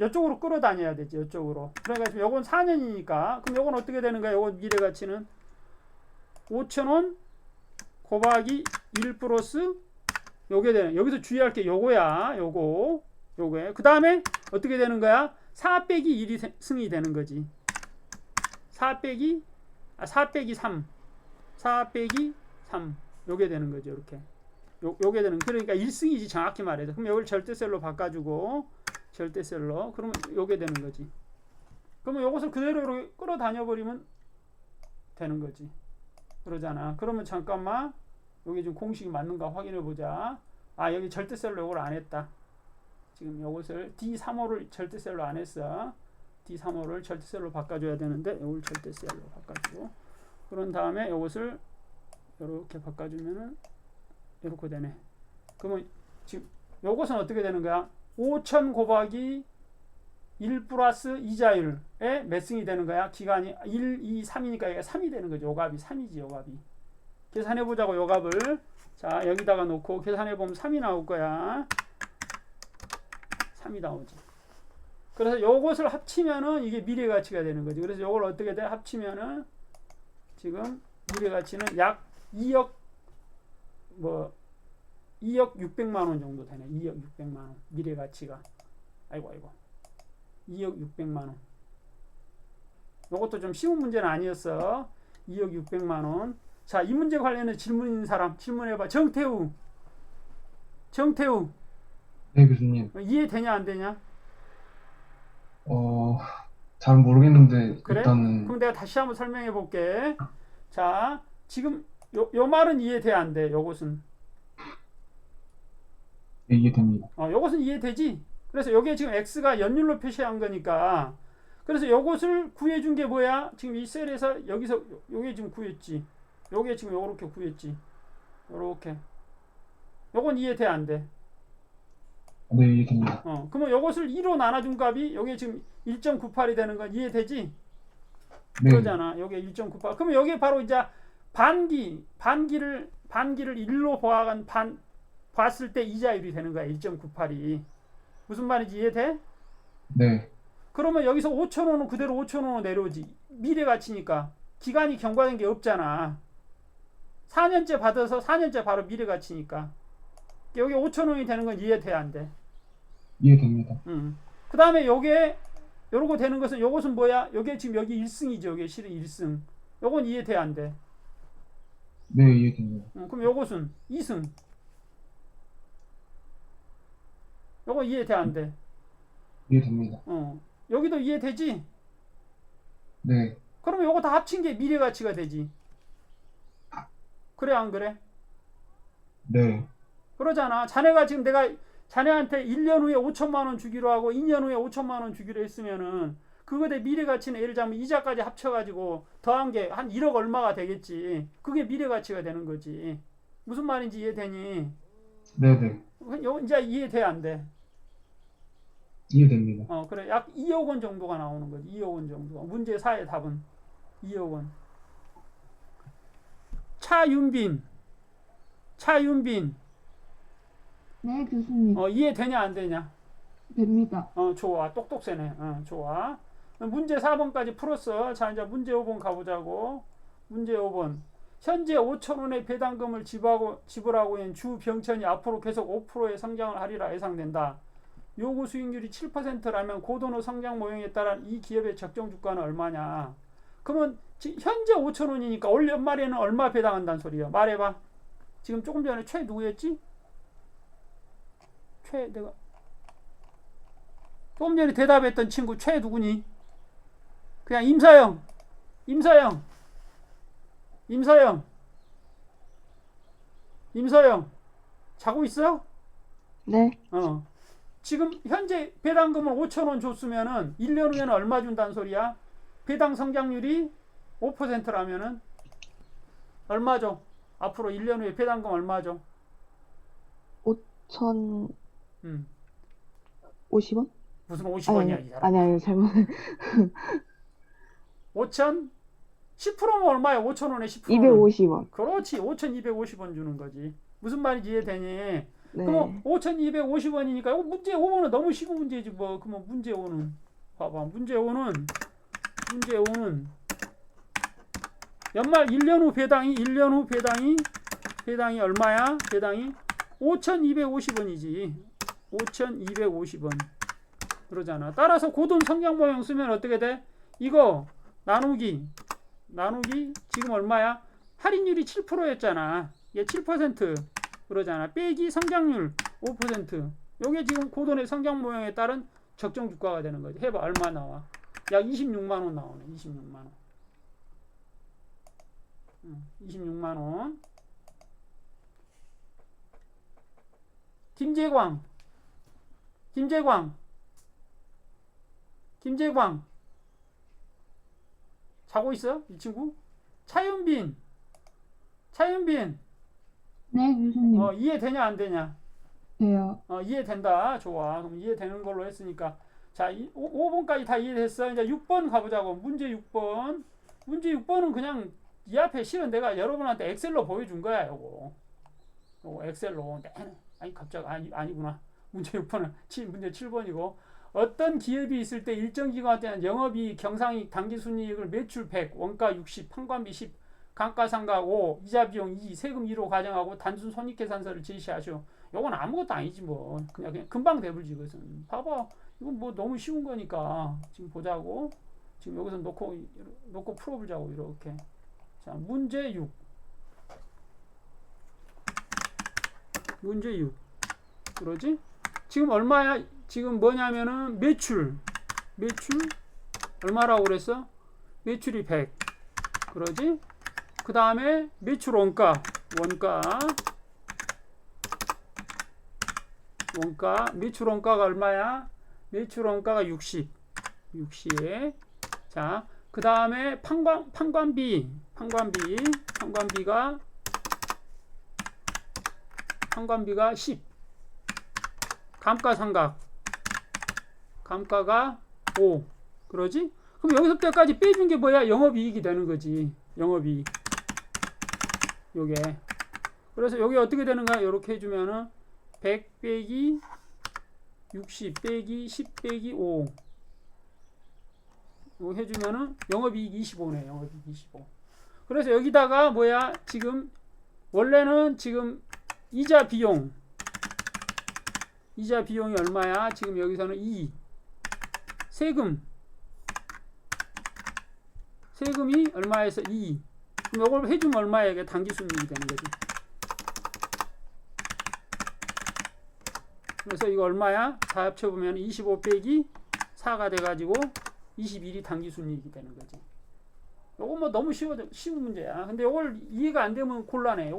이쪽으로 끌어다녀야 되지. 이쪽으로. 그러니까 요건 4년이니까. 그럼 요건 어떻게 되는 거야? 요건 미래 가치는 5천원 곱하기 1 플러스 요게 되는, 여기서 주의할 게 요거야. 요거에. 그 다음에 어떻게 되는 거야? 4 빼기 1이 승이 되는 거지. 4 빼기 3. 4 빼기 3. 요게 되는 거죠. 이렇게. 요게 되는, 그러니까 1승이지 정확히 말해서. 그럼 여기를 절대셀로 바꿔주고, 절대셀로. 그러면 요게 되는 거지. 그러면 요것을 그대로 끌어다녀 버리면 되는 거지. 그러잖아. 그러면 잠깐만, 여기 좀 공식이 맞는가 확인해 보자. 아, 여기 절대셀로 요걸 안 했다. 지금 요것을 D35를 절대셀로 안 했어. D35를 절대셀로 바꿔줘야 되는데 요걸 절대셀로 바꿔주고, 그런 다음에 요것을 이렇게 바꿔주면은 이렇게 되네. 그러면 지금 요것은 어떻게 되는 거야? 5천 곱하기 1 플러스 이자율에 몇 승이 되는 거야? 기간이 1, 2, 3이니까 얘가 3이 되는 거죠. 요값이 3이지. 요값이. 계산해 보자고. 요값을. 자, 여기다가 놓고 계산해 보면 3이 나올 거야. 3이 나오지. 그래서 요것을 합치면은 이게 미래 가치가 되는 거지. 그래서 요걸 어떻게 돼? 합치면은 지금 미래 가치는 약 2억 600만 원 정도 되네. 2억 600만 원. 미래 가치가. 아이고. 2억 600만 원. 요것도 좀 쉬운 문제는 아니었어. 2억 600만 원. 자, 이 문제 관련해 질문 있는 사람 질문해봐. 정태우. 네, 교수님. 이해되냐 안 되냐? 잘 모르겠는데 그래? 일단은 그럼 내가 다시 한번 설명해 볼게. 자, 지금 요 말은 이해돼 안 돼? 요것은 네, 이해됩니다. 요것은 이해되지? 그래서 여기에 지금 x가 연율로 표시한 거니까, 그래서 요것을 구해준 게 뭐야? 지금 이 셀에서 여기서 요게 지금 구했지. 요게 지금 요렇게 구했지. 요렇게. 요건 이해돼 안 돼? 네, 이해됩니다. 그러면 요것을 2로 나눠준 값이 요게 지금 1.98이 되는 건 이해되지? 네, 그러잖아. 요게 1.98. 그러면 여기에 바로 이제 반기를 1로 봤을 때 이자율이 되는 거야. 1.98이. 무슨 말인지 이해돼? 네, 그러면 여기서 5,000원은 그대로 5,000원으로 내려오지. 미래 가치니까. 기간이 경과된 게 없잖아. 4년째 받아서 4년째 바로 미래 가치니까. 여기 5,000원이 되는 건 이해돼 안 돼? 이해됩니다. 그 다음에 요게 요러고 되는 것은, 요것은 뭐야? 요게 지금 여기 1승이죠. 요게 실은 1승. 요건 이해돼 안 돼? 네, 이해됩니다. 그럼 요것은 2승. 요거 이해돼 안 돼? 이해됩니다. 여기도 이해되지? 네, 그러면 요거 다 합친 게 미래 가치가 되지. 그래 안 그래? 네, 그러잖아. 자네가 지금 내가 자네한테 1년 후에 5천만 원 주기로 하고 2년 후에 5천만 원 주기로 했으면은 그거 대 미래 가치는 예를 들자면 이자까지 합쳐가지고 더한 게 한 1억 얼마가 되겠지. 그게 미래 가치가 되는 거지. 무슨 말인지 이해되니? 네, 이제 이해돼 안 돼? 이해됩니다. 그래. 약 2억 원 정도가 나오는 거지. 2억 원 정도. 문제 4의 답은 2억 원. 차윤빈. 네, 교수님. 이해되냐 안 되냐? 됩니다. 좋아. 똑똑세네. 좋아. 문제 4번까지 풀었어. 자, 이제 문제 5번 가보자고. 문제 5번. 현재 5,000원의 배당금을 지불하고 있는 주 병천이 앞으로 계속 5%의 성장을 하리라 예상된다. 요구 수익률이 7%라면 고도의 성장 모형에 따른 이 기업의 적정 주가는 얼마냐? 그러면 현재 5,000원이니까 올 연말에는 얼마 배당한다는 소리야? 말해봐. 지금 조금 전에 최 누구였지? 조금 전에 대답했던 친구 최 누구니? 그냥 임서영. 자고 있어? 네. 지금 현재 배당금을 5,000원 줬으면은 1년 후에는 얼마 준다는 소리야? 배당 성장률이 5%라면은 얼마 줘? 앞으로 1년 후에 배당금 얼마 줘? 5,050원? 무슨 50원이야, 이 사람. 아니, 잘못. 5,000? 10%면 얼마야? 5,000원에 10%는. 250원. 그렇지. 5,250원 주는 거지. 무슨 말인지 이해되니? 네. 그럼 5,250원이니까 이거 문제 5번은 너무 쉬운 문제지 뭐. 그러면 문제 5는 봐봐. 문제 5는 연말 1년 후 배당이 얼마야? 배당이 5,250원이지. 5,250원. 그러잖아. 따라서 고돈 성장 모형 쓰면 어떻게 돼? 이거 나누기 지금 얼마야? 할인율이 7%였잖아. 얘 7% 그러잖아. 빼기 성장률 5%. 요게 지금 고돈의 성장 모형에 따른 적정 주가가 되는 거지. 해봐. 얼마 나와? 약 26만 원 나오네. 26만 원. 26만 원. 김재광 자고 있어? 이 친구? 차윤빈 네, 교수님. 이해되냐 안 되냐? 돼요. 이해된다. 좋아. 그럼 이해되는 걸로 했으니까 자, 5번까지 다 이해됐어. 이제 6번 가보자고. 문제 6번은 그냥 이 앞에 실은 내가 여러분한테 엑셀로 보여준 거야. 요거 엑셀로. 아니 갑자기 아니구나. 문제 6번은 문제 7번이고 어떤 기업이 있을 때 일정 기간 동안 영업이익, 경상이익, 당기순이익을 매출 100, 원가 60, 판관비 10, 감가상각 5, 이자 비용 2, 세금 2로 가정하고 단순 손익계산서를 제시하시오. 요건 아무것도 아니지 뭐. 그냥 금방 배불지 이것은. 봐봐. 이건 뭐 너무 쉬운 거니까 지금 보자고. 지금 여기서 놓고 풀어보자고 이렇게. 자, 문제 6. 그러지? 지금 얼마야? 지금 뭐냐면은 매출 얼마라고 그랬어? 매출이 100. 그러지? 그 다음에 매출 원가 매출 원가가 얼마야? 매출 원가가 60. 자, 그 다음에 판관비가 10. 감가가 5. 그러지? 그럼 여기서부터까지 빼준 게 뭐야? 영업이익이 되는 거지. 영업이익. 요게. 그래서 여기 어떻게 되는가? 이렇게 해주면은 100 빼기 60 빼기 10 빼기 5. 이거 해주면은 영업이익 25네. 영업이익 25. 그래서 여기다가 뭐야? 지금 원래는 지금 이자 비용이 얼마야? 지금 여기서는 2. 세금이 얼마에서 2. 그럼 이걸 해주면 얼마야? 이게 당기순이익이 되는 거지. 그래서 이거 얼마야? 다 합쳐보면 25 빼기 4가 돼가지고 21이 당기순이익이 되는 거지. 요거 뭐 너무 쉬운 문제야. 근데 요걸 이해가 안 되면 곤란해.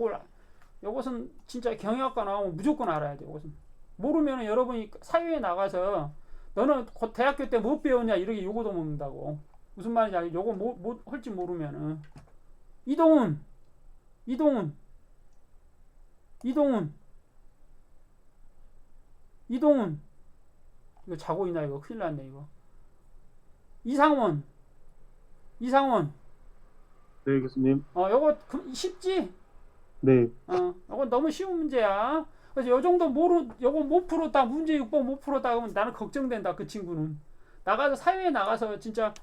요것은 진짜 경영학과 나오면 무조건 알아야 돼. 요것은 모르면 여러분이 사회에 나가서 너는 곧 대학교 때 못 배웠냐 이렇게 요거도 먹는다고. 무슨 말인지 알지? 요거 뭐 할지 모르면은 이동훈 이거 자고 있나 이거 큰일 났네 이거. 이상원 네, 교수님. 요거 쉽지? 네. 요건 너무 쉬운 문제야. 그래서 요 정도 요거 못 풀었다. 문제 6번 못 풀었다 그러면 나는 걱정된다. 그 친구는 나가서 사회에 나가서 진짜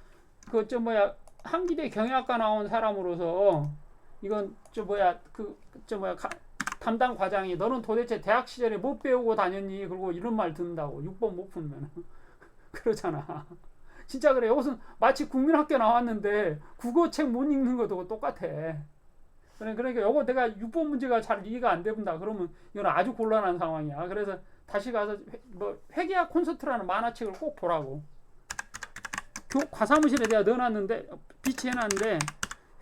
한기대 경영학과 나온 사람으로서 이건 담당 과장이 너는 도대체 대학 시절에 못 배우고 다녔니? 그리고 이런 말 듣는다고 6번 못 풀면 그러잖아. 진짜 그래. 이것은 마치 국민학교 나왔는데 국어책 못 읽는 것도 똑같아. 그러니까 이거 내가 6번 문제가 잘 이해가 안 된다 그러면 이건 아주 곤란한 상황이야. 그래서 다시 가서 회계학 콘서트라는 만화책을 꼭 보라고. 과사무실에 내가 넣어놨는데 비치해놨는데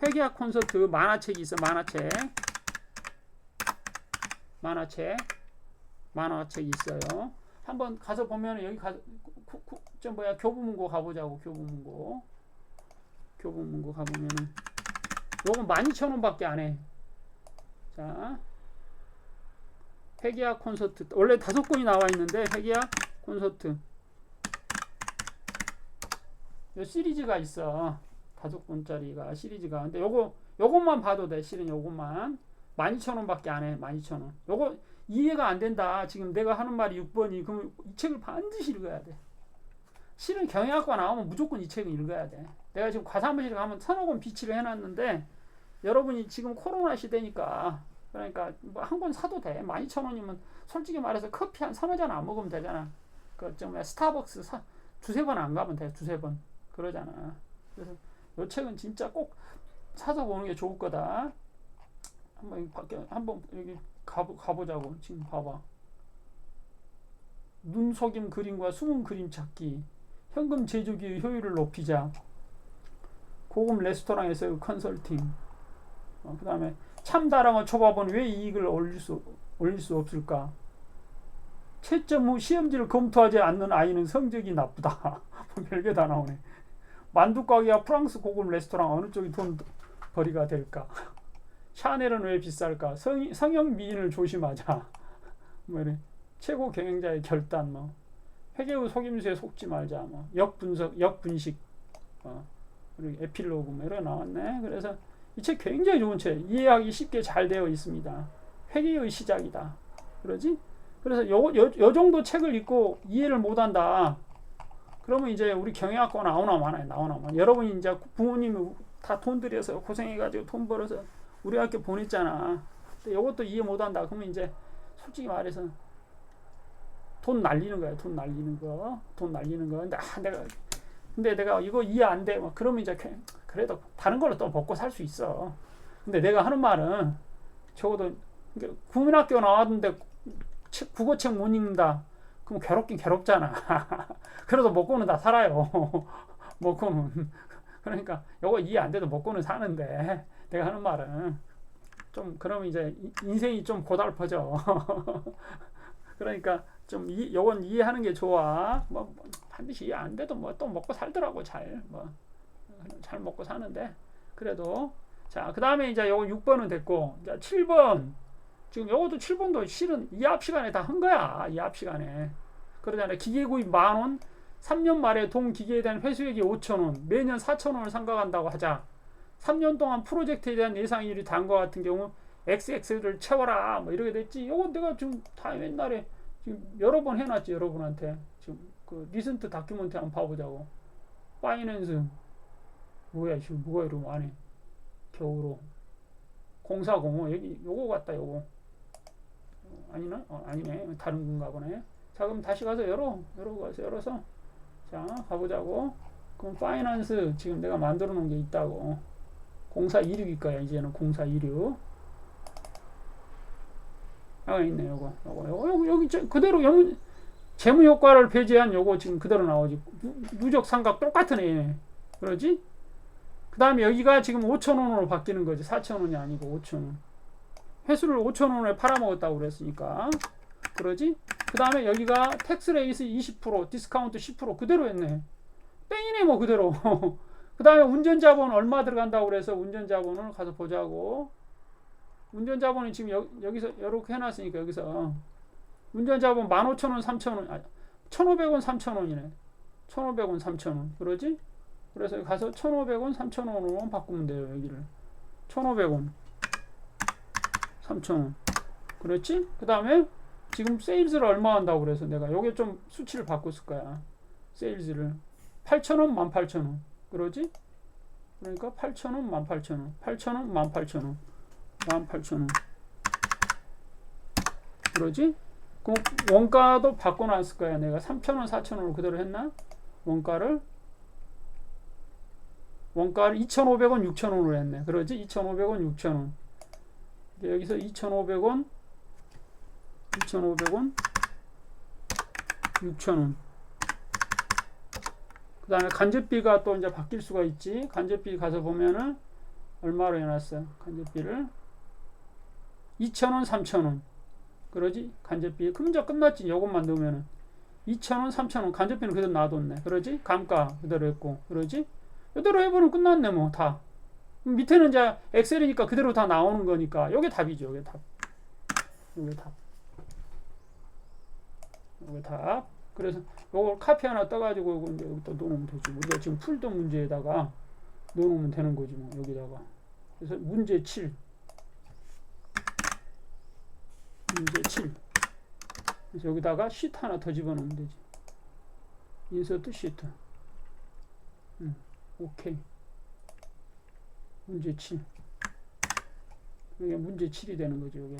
회계학 콘서트 만화책이 있어. 만화책이 있어요. 한번 가서 보면 여기 교보문고 가보자고. 교보문고 가보면은 요건 12,000원밖에 안 해. 자, 회계학 콘서트 원래 5권이 나와 있는데 회계학 콘서트 요 시리즈가 있어. 5권짜리가 시리즈가. 근데 요것만 봐도 돼. 실은 요것만 12,000원밖에 안 해. 12,000원. 요거 이해가 안 된다. 지금 내가 하는 말이 6번이. 그럼 이 책을 반드시 읽어야 돼. 실은 경영학과 나오면 무조건 이 책은 읽어야 돼. 내가 지금 과사무실에 가면 1,000권 비치를 해놨는데 여러분이 지금 코로나 시대니까 그러니까 뭐 한 권 사도 돼. 12,000원이면 솔직히 말해서 커피 한 3-4잔 안 먹으면 되잖아. 스타벅스 두세 번 안 가면 돼. 두세 번 그러잖아. 그래서 이 책은 진짜 꼭 사서 보는 게 좋을 거다. 한번 여기 가보자고. 지금 봐봐. 눈속임 그림과 숨은 그림 찾기. 현금 제조기의 효율을 높이자. 고급 레스토랑에서의 컨설팅. 그 다음에 참다랑어 초밥은 왜 이익을 올릴 수 없을까? 채점 후 시험지를 검토하지 않는 아이는 성적이 나쁘다. 별게 다 나오네. 만두 가게와 프랑스 고급 레스토랑 어느 쪽이 돈벌이가 될까? 샤넬은 왜 비쌀까? 성형 미인을 조심하자. 이래. 최고 경영자의 결단. 회계 후 속임수에 속지 말자. 역분석, 역분식. 그리고 에필로그 이런 나왔네. 그래서 이 책 굉장히 좋은 책. 이해하기 쉽게 잘 되어 있습니다. 회계의 시작이다. 그러지? 그래서 요 정도 책을 읽고 이해를 못한다. 그러면 이제 우리 경영학과 나오나 마나요. 여러분이 이제 부모님이 다 돈 들여서 고생해가지고 돈 벌어서 우리 학교 보냈잖아. 근데 이것도 이해 못한다. 그러면 이제 솔직히 말해서 돈 날리는 거야. 돈 날리는 거. 근데 내가 이거 이해 안 돼. 그러면 이제 그래도 다른 걸로 또 먹고 살 수 있어. 근데 내가 하는 말은 적어도 국민학교 나왔는데 국어책 못 읽는다. 그럼 괴롭긴 괴롭잖아. 그래도 먹고는 다 살아요. 먹고는. 그러니까 이거 이해 안 돼도 먹고는 사는데 내가 하는 말은 좀 그러면 이제 인생이 좀 고달퍼져. 그러니까 좀 요건 이해하는 게 좋아. 반드시 이해 안 돼도 또 먹고 살더라고. 잘 먹고 사는데 그래도. 자, 그 다음에 이제 요거 6번은 됐고, 자 7번. 지금 요것도 7번도 실은 이 앞 시간에 다 한 거야. 이 앞 시간에. 그러잖아요. 기계구입 10,000원, 3년 말에 동기계에 대한 회수액이 5,000원, 매년 4,000원을 상각한다고 하자. 3년 동안 프로젝트에 대한 예상률이 다음과 같은 경우 XX를 채워라. 이렇게 됐지. 요거 내가 지금 다 옛날에 지금 여러 번 해놨지. 여러분한테. 지금 그 리센트 다큐멘트 한번 봐보자고. 파이낸스. 뭐야, 지금 뭐가 이러면 안 해. 겨우로. 0405. 여기 요거 같다, 요거. 아니나? 아니네. 다른 건가 보네. 자, 그럼 다시 가서 열어서. 자, 가보자고. 그럼 파이낸스 지금 내가 만들어 놓은 게 있다고. 0426일 거야, 이제는 0426. 있네, 요거. 여기 그대로 재무 효과를 배제한 요거 지금 그대로 나오지. 누적 삼각 똑같은 애네. 그러지? 그 다음에 여기가 지금 5,000원으로 바뀌는 거지. 4,000원이 아니고 5,000원. 회수를 5,000원에 팔아먹었다고 그랬으니까. 그러지? 그 다음에 여기가 텍스 레이스 20%, 디스카운트 10% 그대로 했네. 땡이네, 그대로. 그 다음에 운전자본 얼마 들어간다고 그래서 운전자본을 가서 보자고. 운전자본이 지금 여기서 이렇게 해놨으니까 여기서 운전자본 15,000원, 3,000원, 1,500원, 3,000원이네. 1,500원, 3,000원. 그러지? 그래서 가서 1,500원, 3,000원으로 바꾸면 돼요. 여기를 1,500원, 3,000원. 그렇지? 그 다음에 지금 세일즈를 얼마 한다고 그래서 내가 여기 좀 수치를 바꿨을 거야. 세일즈를 8,000원, 18,000원. 그러지? 그러니까 8,000원, 18,000원, 8,000원, 18,000원, 18,000원. 그러지? 그럼 원가도 바꿔놨을 거야. 내가 3,000원, 4,000원을 그대로 했나? 원가를 2,500원, 6,000원으로 했네. 그러지? 2,500원, 6,000원. 여기서 2,500원, 2,500원, 6,000원. 그 다음에 간접비가 또 이제 바뀔 수가 있지. 간접비 가서 보면은 얼마로 해놨어요? 간접비를 2,000원, 3,000원. 그러지? 간접비. 그럼 이제 끝났지. 요것만 넣으면은 2,000원, 3,000원. 간접비는 그대로 놔뒀네. 그러지? 감가 그대로 했고. 그러지? 이대로 해보면 끝났네, 뭐, 다. 밑에는 이제 엑셀이니까 그대로 다 나오는 거니까. 요게 답이죠, 요게 답. 요게 답. 요게 답. 그래서 요걸 카피 하나 떠가지고 요거 이제 여기다 넣어놓으면 되지. 우리가 지금 풀던 문제에다가 넣어놓으면 되는 거지, 뭐, 여기다가. 그래서 문제 7. 문제 7. 그래서 여기다가 시트 하나 더 집어넣으면 되지. 인서트 시트. 오케이. 문제 7. 이게 문제 7이 되는 거죠, 이게.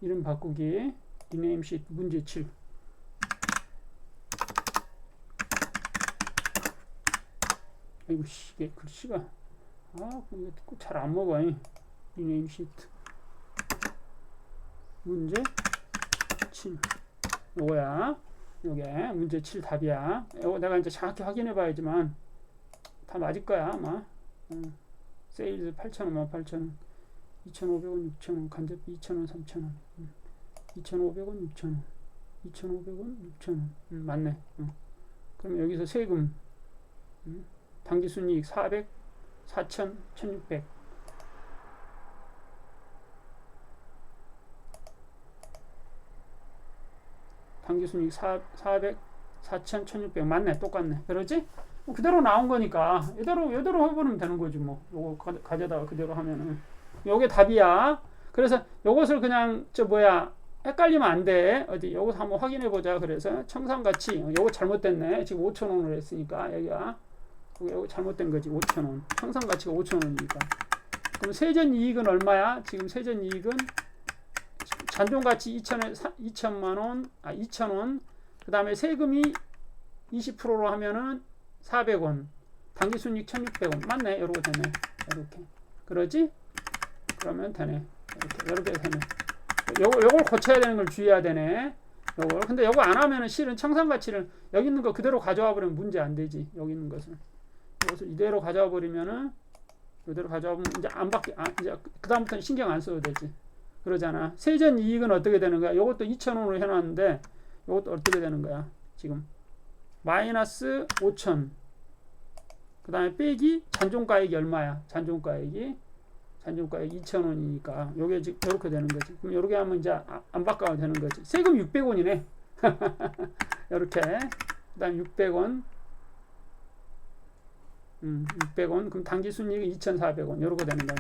이름 바꾸기. 리네임 시트 문제 7. 아이고, 이게 글씨가. 이게 잘 안 먹어. 리네임 시트. 문제 7. 요거야. 요게 문제 7 답이야. 요거 내가 이제 정확히 확인해 봐야지만 다 맞을 거야, 아마. 세일즈 8,000원, 18,000원, 2,500원, 6,000원, 간접비 2,000원, 3,000원, 2,500원, 6,000원, 2,500원, 6,000원. 맞네. 그럼 여기서 세금, 당기순이익 400, 4,000, 1,600. 당기순이익 400, 4,000, 1,600 맞네. 똑같네. 그러지? 그대로 나온 거니까 이대로 해보면 되는 거지 뭐. 요거 가져다가 그대로 하면은 요게 답이야. 그래서 요것을 그냥 헷갈리면 안 돼. 어디 요거 한번 확인해 보자. 그래서 청산가치 요거 잘못됐네. 지금 5,000원을 했으니까 여기가 요거 잘못된 거지. 5,000원. 청산가치가 5,000원이니까. 그럼 세전이익은 얼마야? 지금 세전이익은 잔존가치 2,000만 원, 2,000원. 그 다음에 세금이 20%로 하면은 400원. 당기순이익 1,600원. 맞네. 요렇게 되네. 이렇게. 그러지? 그러면 되네. 이렇게 되네. 요걸 고쳐야 되는 걸 주의해야 되네. 요걸. 근데 요거 안 하면은 실은 청산가치를 여기 있는 거 그대로 가져와 버리면 문제 안 되지. 여기 있는 것을. 이것을 이대로 가져와 버리면은 이대로 가져와 보면 이제 안 바뀌 이제 그다음부터는 신경 안 써도 되지. 그러잖아. 세전 이익은 어떻게 되는 거야? 요것도 2,000원으로 해 놨는데 요것도 어떻게 되는 거야? 지금 마이너스 5,000. 그다음에 빼기 잔존가액이 얼마야? 잔존가액이 2,000원이니까 요게 지금 이렇게 되는 거지. 그럼 요렇게 하면 이제 안 바꿔도 되는 거지. 세금 600원이네. 요렇게. 그다음 600원. 600원. 그럼 당기순이익은 2,400원. 요렇게 되는 거야.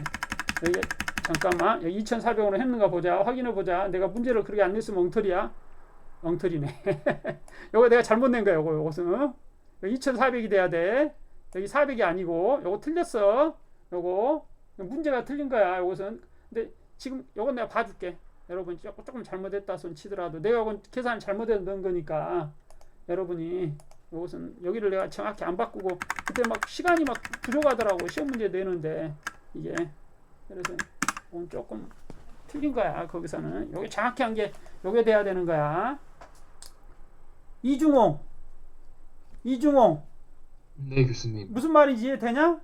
여기 잠깐만. 여기 2,400원을 했는가 보자. 확인해 보자. 내가 문제를 그렇게 안 냈으면 엉터리야. 엉터리네. 요거 내가 잘못 낸 거야. 요것은. 여기 2,400이 돼야 돼. 여기 400이 아니고 요거 틀렸어. 요거 문제가 틀린 거야. 요것은. 근데 지금 요건 내가 봐줄게. 여러분 조금 잘못했다 손 치더라도 내가 이건 계산을 잘못해서 넣은 거니까 여러분이 요것은 여기를 내가 정확히 안 바꾸고 그때 막 시간이 막 부족하더라고. 시험 문제 내는데 이게 그래서 이건 조금 틀린 거야. 거기서는 여기 정확히 한 게 요게 돼야 되는 거야. 이중호. 네, 교수님. 무슨 말인지 이해되냐?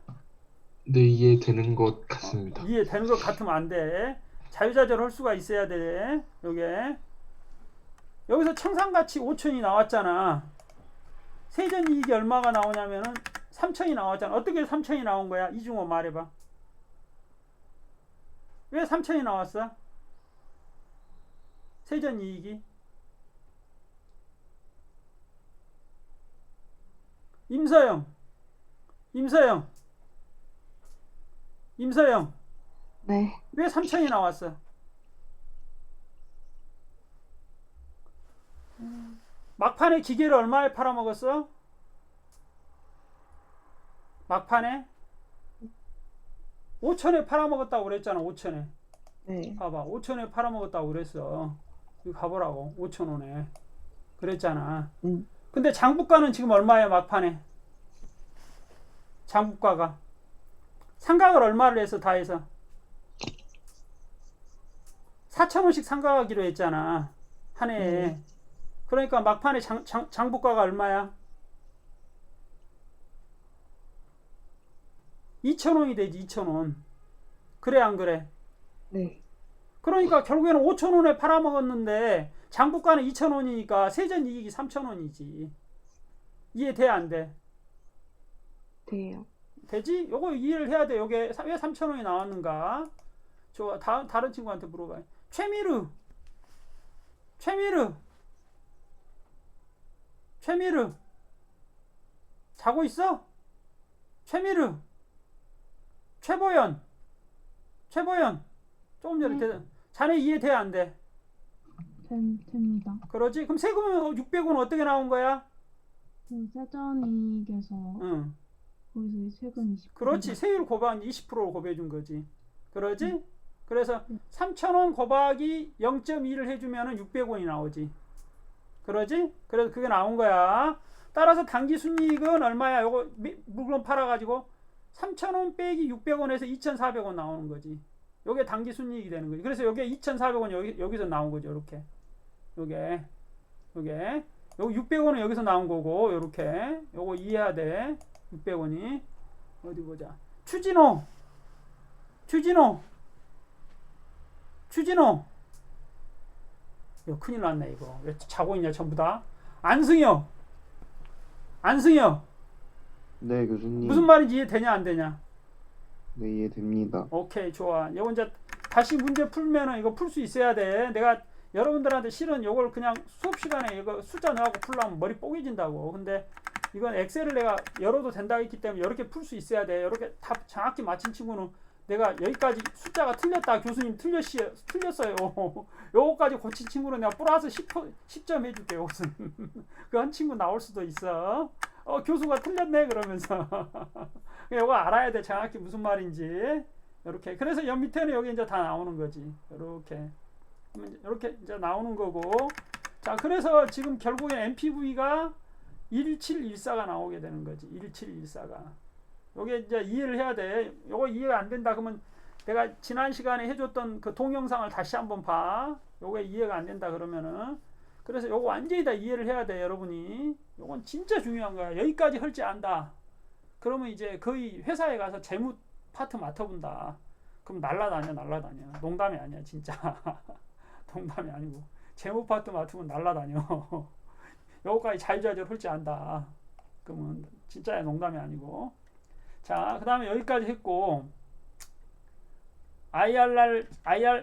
네, 이해되는 것 같습니다. 이해되는 것 같으면 안 돼. 자유자재로 할 수가 있어야 돼. 요게. 여기서 청산가치 5,000이 나왔잖아. 세전이익이 얼마가 나오냐면은 3,000이 나왔잖아. 어떻게 3,000이 나온 거야? 이중호 말해봐. 왜 3,000이 나왔어? 세전이익이. 임서영. 네. 왜 3,000이 나왔어? 막판에 기계를 얼마에 팔아먹었어? 막판에 5,000에 팔아먹었다고 그랬잖아. 5,000에. 네. 봐봐. 5,000에 팔아먹었다고 그랬어. 이거 가보라고. 5,000원에. 그랬잖아. 근데 장부가는 지금 얼마야 막판에? 장부가가. 상각을 얼마를 해서 다 해서? 4,000원씩 상각하기로 했잖아. 한 해에. 그러니까 막판에 장부가가 얼마야? 2,000원이 되지, 2,000원. 그래, 안 그래? 네. 그러니까 결국에는 5,000원에 팔아먹었는데 장부가는 2,000원이니까 세전 이익이 3,000원이지. 이해돼, 안 돼? 돼요. 되지? 요거 이해를 해야 돼. 요게 왜 3,000원이 나왔는가? 좋아. 다른 친구한테 물어봐요. 최미르 자고 있어? 최미르 최보연 조금 전에 네. 자네 이해돼, 안 돼? 됩니다. 그러지? 그럼 세금은 600원 어떻게 나온 거야? 그 세전이익에서 응. 거기서 세금 20%. 그렇지. 세율 곱하기 20%를 곱해준 거지. 그러지? 그래서 3,000원 곱하기 0.2를 해주면은 600원이 나오지. 그러지? 그래서 그게 나온 거야. 따라서 당기 순이익은 얼마야? 요거 물건 팔아가지고 3,000원 빼기 600원에서 2,400원 나오는 거지. 요게 당기 순이익이 되는 거지. 그래서 요게 2,400원 여기서 나온 거죠. 요렇게. 요게 600원은 여기서 나온 거고, 요렇게. 요거 이해해야 돼. 600원이. 어디 보자. 추진호. 이거 큰일 났네, 이거. 왜 자고 있냐, 전부 다. 안승혁. 네, 교수님. 무슨 말인지 이해되냐, 안 되냐? 네, 이해됩니다. 오케이, 좋아. 이거 이제 다시 문제 풀면은 이거 풀 수 있어야 돼. 내가 여러분들한테 실은 이걸 그냥 수업 시간에 이거 숫자 넣어갖고 풀려면 머리 뽀개진다고. 근데 이건 엑셀을 내가 열어도 된다고 했기 때문에 이렇게 풀 수 있어야 돼. 이렇게 답 정확히 맞힌 친구는 내가 여기까지 숫자가 틀렸다, 교수님 틀렸어요. 요거까지 고친 친구는 내가 플러스 10점 해줄게. 요것은 그 한 친구 나올 수도 있어. 교수가 틀렸네 그러면서. 요거 알아야 돼, 정확히 무슨 말인지. 이렇게. 그래서 옆 밑에는 여기 이제 다 나오는 거지. 이렇게 이제 나오는 거고. 자, 그래서 지금 결국엔 MPV가 1714가 나오게 되는 거지. 1714가. 요게 이제 이해를 해야 돼. 요거 이해가 안 된다 그러면 내가 지난 시간에 해줬던 그 동영상을 다시 한번 봐. 요게 이해가 안 된다 그러면은. 그래서 요거 완전히 다 이해를 해야 돼, 여러분이. 요건 진짜 중요한 거야. 여기까지 할 줄 안다. 그러면 이제 거의 회사에 가서 재무 파트 맡아본다. 그럼 날라다녀. 농담이 아니야, 진짜. 농담이 아니고. 재무 파트 맡으면 날라다녀. 요거까지 자유자재로 할 줄 안다. 그러면 진짜야, 농담이 아니고. 자, 그 다음에 여기까지 했고, IR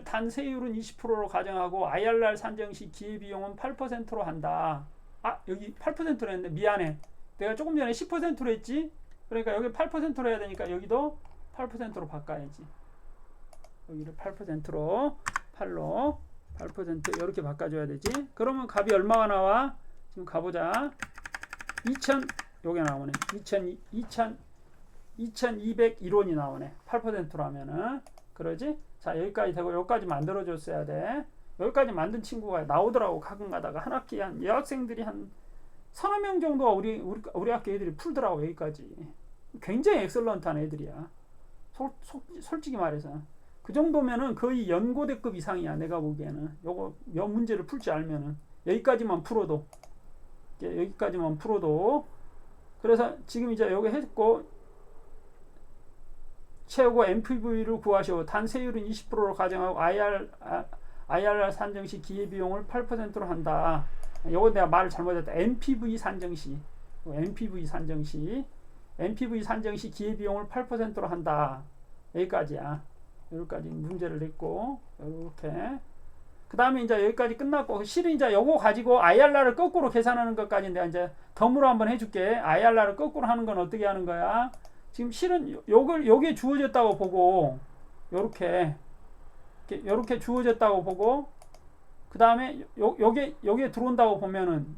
단세율은 20%로 가정하고, IRR 산정 시 기회비용은 8%로 한다. 아, 여기 8%로 했네. 미안해. 내가 조금 전에 10%로 했지? 그러니까 여기 8%로 해야 되니까 여기도 8%로 바꿔야지. 여기를 8%로, 8% 이렇게 바꿔줘야 되지. 그러면 값이 얼마가 나와? 지금 가보자. 2,000, 요게 나오네. 2,201원이 나오네. 8%로 하면은. 그러지? 자, 여기까지 되고, 여기까지 만들어줬어야 돼. 여기까지 만든 친구가 나오더라고. 가끔 가다가 한 학기 여학생들이 한 서너 명 정도가 우리 학교 애들이 풀더라고. 여기까지. 굉장히 엑셀런트한 애들이야. 솔직히 말해서. 그 정도면은 거의 연고대급 이상이야. 내가 보기에는. 요 문제를 풀 줄 알면은. 여기까지만 풀어도. 그래서 지금 이제 여기 했고, 최고 MPV를 구하시오. 단세율은 20%로 가정하고 IRR 산정 시 기회비용을 8%로 한다. 이거 내가 말을 잘못했다. MPV 산정 시 기회비용을 8%로 한다. 여기까지야. 여기까지 문제를 냈고, 이렇게. 그 다음에 이제 여기까지 끝났고, 실은 이제 요거 가지고 IRR을 거꾸로 계산하는 것까지 내가 이제 덤으로 한번 해줄게. IRR을 거꾸로 하는 건 어떻게 하는 거야? 지금 실은 요게 주어졌다고 보고, 요렇게 주어졌다고 보고, 그 다음에 요게 들어온다고 보면은,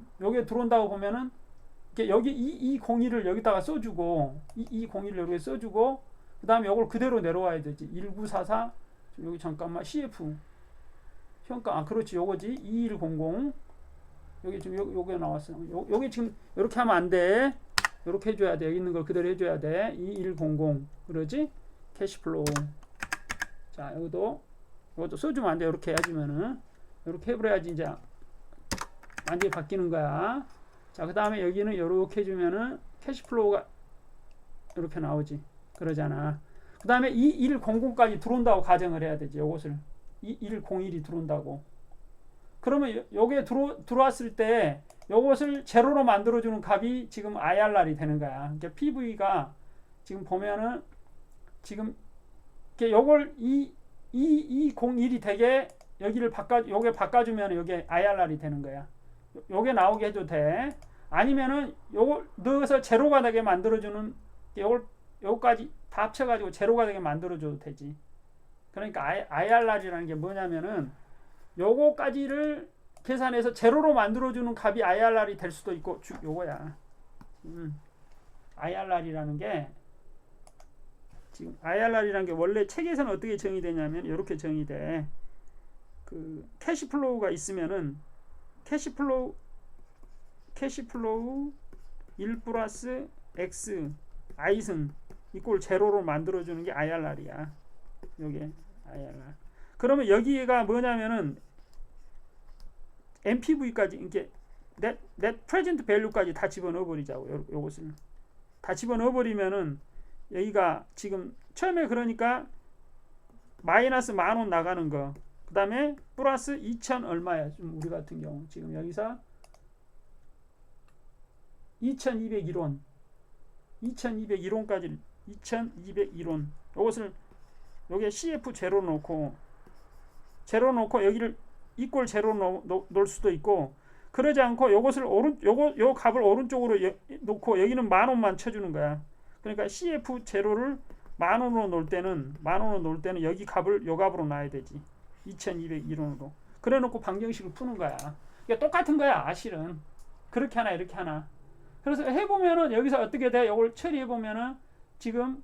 여기 201을 여기다가 써주고, 201을 여기 써주고, 그 다음에 요걸 그대로 내려와야 되지. 1944, 여기 잠깐만, CF. 평가, 그렇지, 요거지. 2100. 여기 지금 요게 나왔어. 요게 지금 이렇게 하면 안 돼. 이렇게 해줘야 돼. 여기 있는 걸 그대로 해줘야 돼. 2100. 그러지? 캐시플로우. 자, 여기도 이것도 써주면 안 돼. 이렇게 해야지면은 이렇게 해버려야지 이제 완전히 바뀌는 거야. 자, 그 다음에 여기는 이렇게 해주면은 캐시플로우가 이렇게 나오지. 그러잖아. 그 다음에 2100까지 들어온다고 가정을 해야 되지. 요것을 2101이 들어온다고. 그러면 요게 들어왔을 때 요것을 제로로 만들어주는 값이 지금 IRR이 되는 거야. 그러니까 PV가 지금 보면은 지금 요걸 2201이 되게 여기를 요게 바꿔주면 요게 IRR이 되는 거야. 요게 나오게 해도 돼. 아니면은 요걸 넣어서 제로가 되게 만들어주는 요거까지 다 합쳐가지고 제로가 되게 만들어줘도 되지. 그러니까 IRR이라는 게 뭐냐면은 요거까지를 계산해서 제로로 만들어주는 값이 IRR이 될 수도 있고 요거야. IRR이라는 게 지금 IRR이라는 게 원래 책에서는 어떻게 정의되냐면 이렇게 정의돼. 그 캐시플로우가 있으면은 캐시플로우 1 플러스 X I승 이꼴 제로로 만들어주는 게 IRR이야. 요게 IRR. 그러면 여기가 뭐냐면은 NPV까지 이렇게 net present value까지 다 집어넣어 버리자고. 요것을 다 집어넣어 버리면은 여기가 지금 처음에 그러니까 마이너스 10,000원 나가는 거. 그 다음에 플러스 2,000 얼마야? 좀 우리 같은 경우 지금 여기서 2,201원 2,201원까지 2,201원 요것을 여기에 CF 제로 놓고 여기를 이꼴 제로 놓을 수도 있고 그러지 않고 요것을 요 값을 오른쪽으로 놓고 여기는 10,000원만 쳐주는 거야. 그러니까 CF 제로를 10,000원으로 놓을 때는 여기 값을 요 값으로 놔야 되지. 2,201원으로. 그래 놓고 방정식을 푸는 거야. 이게 똑같은 거야, 실은. 그렇게 하나 이렇게 하나. 그래서 해보면은 여기서 어떻게 돼? 이걸 처리해보면은 지금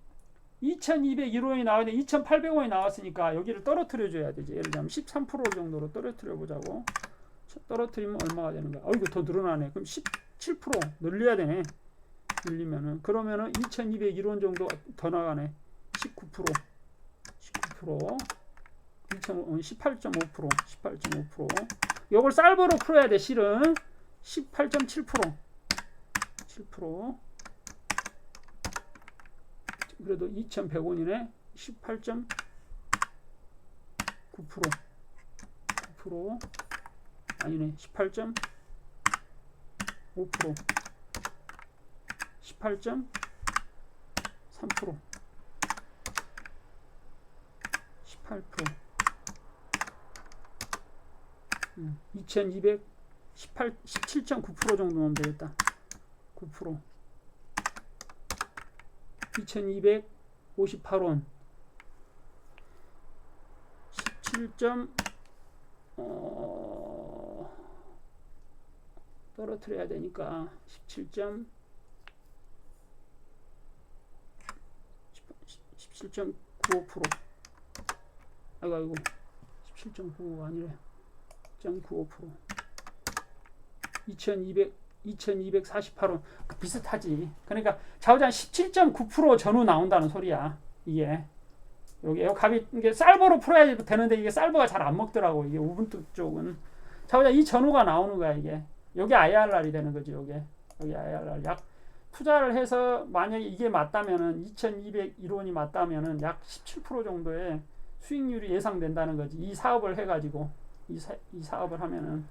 2,201원이 나왔는데 2,800원이 나왔으니까 여기를 떨어뜨려 줘야 되지. 예를 들면 13% 정도로 떨어뜨려 보자고. 떨어뜨리면 얼마가 되는가? 이거 더 늘어나네. 그럼 17% 늘려야 되네. 늘리면은 그러면은 2,201원 정도 더 나가네. 19% 18.5% 이걸 쌀버로 풀어야 돼. 실은 18.7% 7% 그래도 2,100원이네. 18.9% 아니네. 18.5% 18.3% 18% 17.9% 정도 넣으면 되겠다. 9% 2,258원 17. 떨어뜨려야 되니까 17.95% 아이고 17.95 아니래. 0.95% 2,248원 비슷하지. 그러니까 좌우장 17.9% 전후 나온다는 소리야. 이게 여기 값이 이게 쌀버로 풀어야 되는데 이게 쌀버가 잘 안 먹더라고. 이게 우분투 쪽은 좌우장 이 전후가 나오는 거야. 이게 여기 IRR이 되는 거지. 여기 IRR 약 투자를 해서 만약에 이게 맞다면은 2,201원이 맞다면은 약 17% 정도의 수익률이 예상된다는 거지. 이 사업을 해가지고 이 사업을 하면은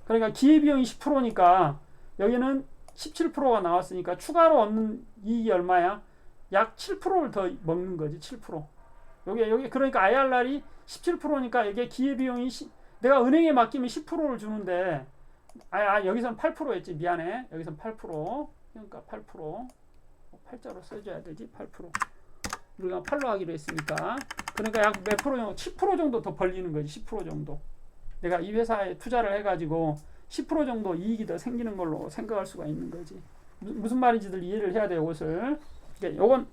그러니까 기회비용이 10%니까 여기는 17%가 나왔으니까 추가로 얻는 이익이 얼마야? 약 7%를 더 먹는 거지. 7%. 여기 그러니까 IRR이 17%니까 이게 기회비용이 내가 은행에 맡기면 10%를 주는데 여기서는 8%였지. 미안해. 여기서는 8%. 그러니까 8%. 8자로 써줘야 되지. 8%. 우리가 8로 하기로 했으니까. 그러니까 약 몇 프로 정도? 10% 정도 더 벌리는 거지. 10% 정도. 내가 이 회사에 투자를 해가지고 10% 정도 이익이 더 생기는 걸로 생각할 수가 있는 거지. 무슨 말인지들 이해를 해야 돼요. 이것을. 그러니까 요건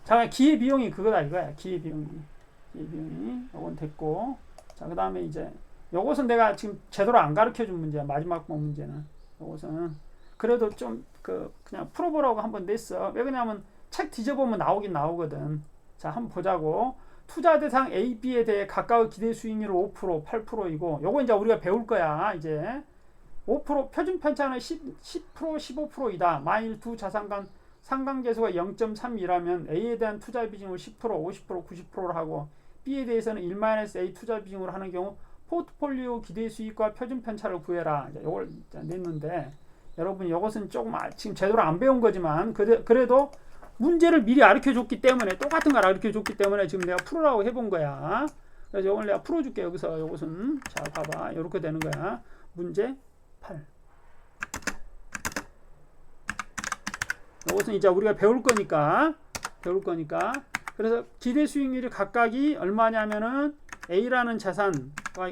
자 기회비용이 그거다 이거야. 기회비용이 요건 됐고. 자, 그 다음에 이제 요것은 내가 지금 제대로 안 가르쳐준 문제야. 마지막 번 문제는 요것은 그래도 좀 그냥 풀어보라고 한번 냈어. 왜 그러냐면 책 뒤져보면 나오긴 나오거든. 자, 한번 보자고. 투자 대상 A, B에 대해 각각의 기대 수익률 5%, 8%이고 요거 이제 우리가 배울 거야. 이제 5% 표준 편차는 10%, 15%이다. 만일 두 자산 간 상관계수가 0.3이라면 A에 대한 투자 비중을 10%, 50%, 90%로 하고 B에 대해서는 1-A 투자 비중으로 하는 경우 포트폴리오 기대 수익과 표준 편차를 구해라. 이걸 냈는데 여러분 이것은 조금 지금 제대로 안 배운 거지만 그래도 문제를 미리 가르쳐 줬기 때문에 똑같은 걸 가르쳐 줬기 때문에 지금 내가 풀으라고 해본 거야. 그래서 이걸 내가 풀어줄게. 여기서 이것은 자 봐봐 이렇게 되는 거야. 문제 8. 이것은 이제 우리가 배울 거니까 그래서 기대 수익률이 각각이 얼마냐면은 A라는 자산과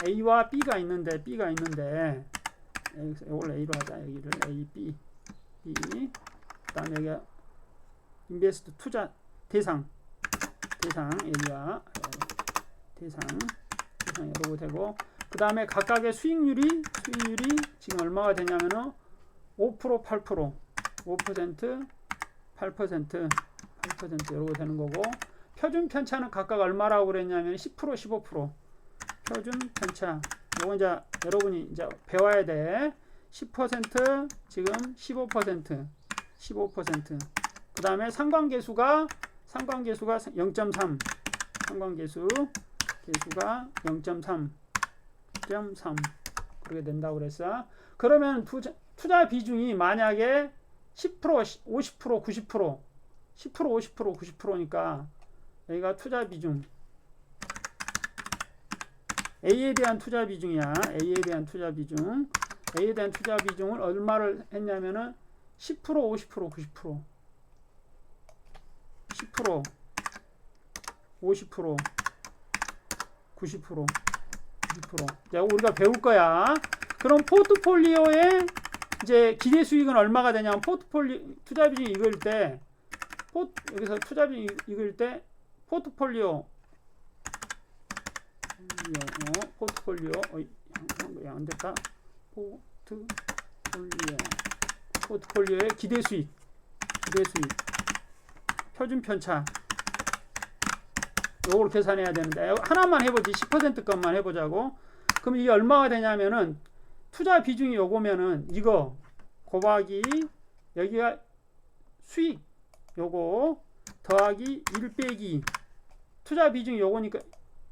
A와 B가 있는데 이걸 A로 하자. 여기를 A, B 그다음에 여기가 인베스트 투자 대상 A와 대상 이러고 되고 그다음에 각각의 수익률이 지금 얼마가 되냐면은 5%, 8%, 5%, 8% 이러고 되는 거고 표준 편차는 각각 얼마라고 그랬냐면 10%, 15% 표준 편차. 요거 이제 여러분이 이제 배워야 돼. 10% 지금 15%. 그다음에 상관계수가 0.3. 상관계수가 0.3. 그렇게 된다고 그랬어. 그러면 투자 비중이 만약에 10%, 50%, 90%, 10%, 50%, 90%니까 여기가 투자 비중 A에 대한 투자 비중이야. A에 대한 투자 비중을 얼마를 했냐면은 10%, 50%, 90%, 10%, 50%, 90%. 자, 우리가 배울 거야. 그럼 포트폴리오의 이제 기대 수익은 얼마가 되냐면 포트폴리오 투자 비중 읽을 때 여기서 투자 비중 읽을 때 포트폴리오 안 됐다. 포트폴리오의 기대 수익 표준 편차 요걸 계산해야 되는데 하나만 해보지 10% 것만 해보자고. 그럼 이게 얼마가 되냐면은 투자 비중이 요거면은 이거 곱하기 여기가 수익 요거 더하기 1 빼기 투자 비중이 요거니까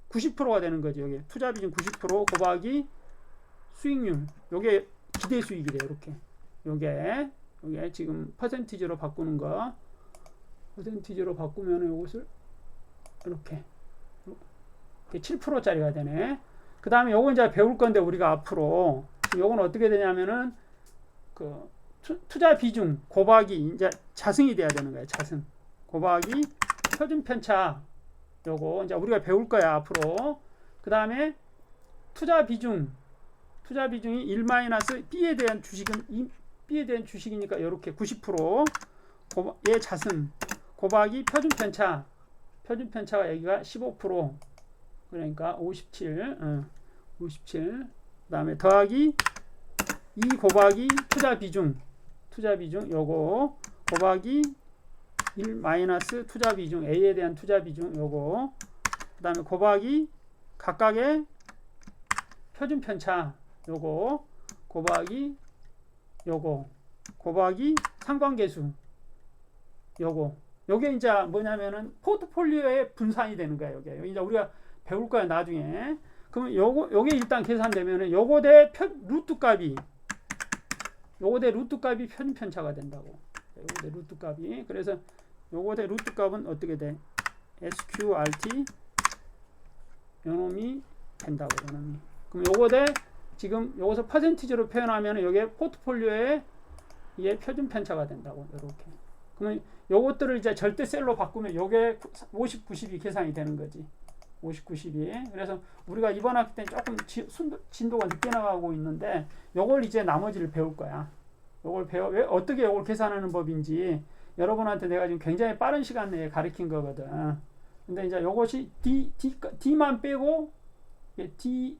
90%가 되는 거지. 여기 투자 비중 90% 곱하기 수익률 요게 기대 수익이 돼. 이렇게 요게 지금 퍼센티지로 바꾸는 거 퍼센티지로 바꾸면 요것을 이렇게 7%짜리가 되네. 그 다음에 요거 이제 배울 건데 우리가 앞으로 요건 어떻게 되냐면은 그 투자 비중 곱하기 이제 자승이 돼야 되는 거예요. 자승 곱하기 표준 편차 요거 이제 우리가 배울 거야 앞으로. 그 다음에 투자 비중이 1-B에 대한 주식이니까 이렇게 90%의 자승 곱하기 표준 편차가 여기가 15% 그러니까 57 그 다음에 더하기 2 곱하기 투자 비중 요거 곱하기 1 마이너스 투자 비중 A에 대한 투자 비중 요거 그 다음에 곱하기 각각의 표준 편차 요거 곱하기 상관계수 요게 이제 뭐냐면은 포트폴리오의 분산이 되는 거야. 요게 이제 우리가 배울 거야 나중에. 그러면 요게 일단 계산되면은 요거 대 루트 값이 표준 편차가 된다고. 요거 대 루트 값이. 그래서 요거 대 루트 값은 어떻게 돼? SQRT 요놈이 된다고. 요놈이. 그럼 요거 대 지금 요것을 퍼센티지로 표현하면은 요게 포트폴리오의 이게 표준 편차가 된다고. 이렇게. 그러면 요것들을 이제 절대셀로 바꾸면 요게 50, 90이 계산이 되는 거지. 50, 90이. 그래서 우리가 이번 학기 때 조금 진도가 늦게 나가고 있는데 요걸 이제 나머지를 배울 거야. 왜 어떻게 요걸 계산하는 법인지 여러분한테 내가 지금 굉장히 빠른 시간 내에 가르친 거거든. 근데 이제 요것이 D만 빼고 D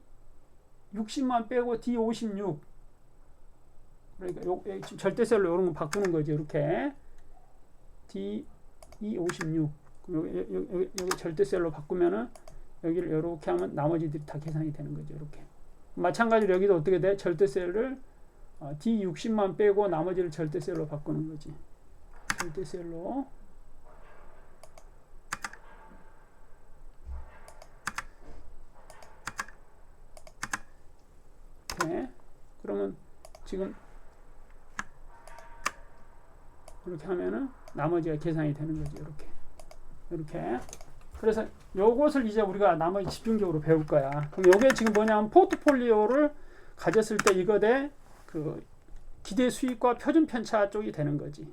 60만 빼고 D 56 그러니까 지금 절대셀로 이런 거 바꾸는 거지. 이렇게 D 56 여기 절대셀로 바꾸면은 여기를 이렇게 하면 나머지들이 다 계산이 되는 거죠. 이렇게. 마찬가지로 여기도 어떻게 돼? 절대셀을 D60만 빼고 나머지를 절대셀로 바꾸는 거지. 절대셀로. 네. 그러면 지금 이렇게 하면은 나머지가 계산이 되는 거지. 이렇게. 그래서 요것을 이제 우리가 나머지 집중적으로 배울 거야. 그럼 요게 지금 뭐냐면 포트폴리오를 가졌을 때 이거 대 그 기대 수익과 표준 편차 쪽이 되는 거지.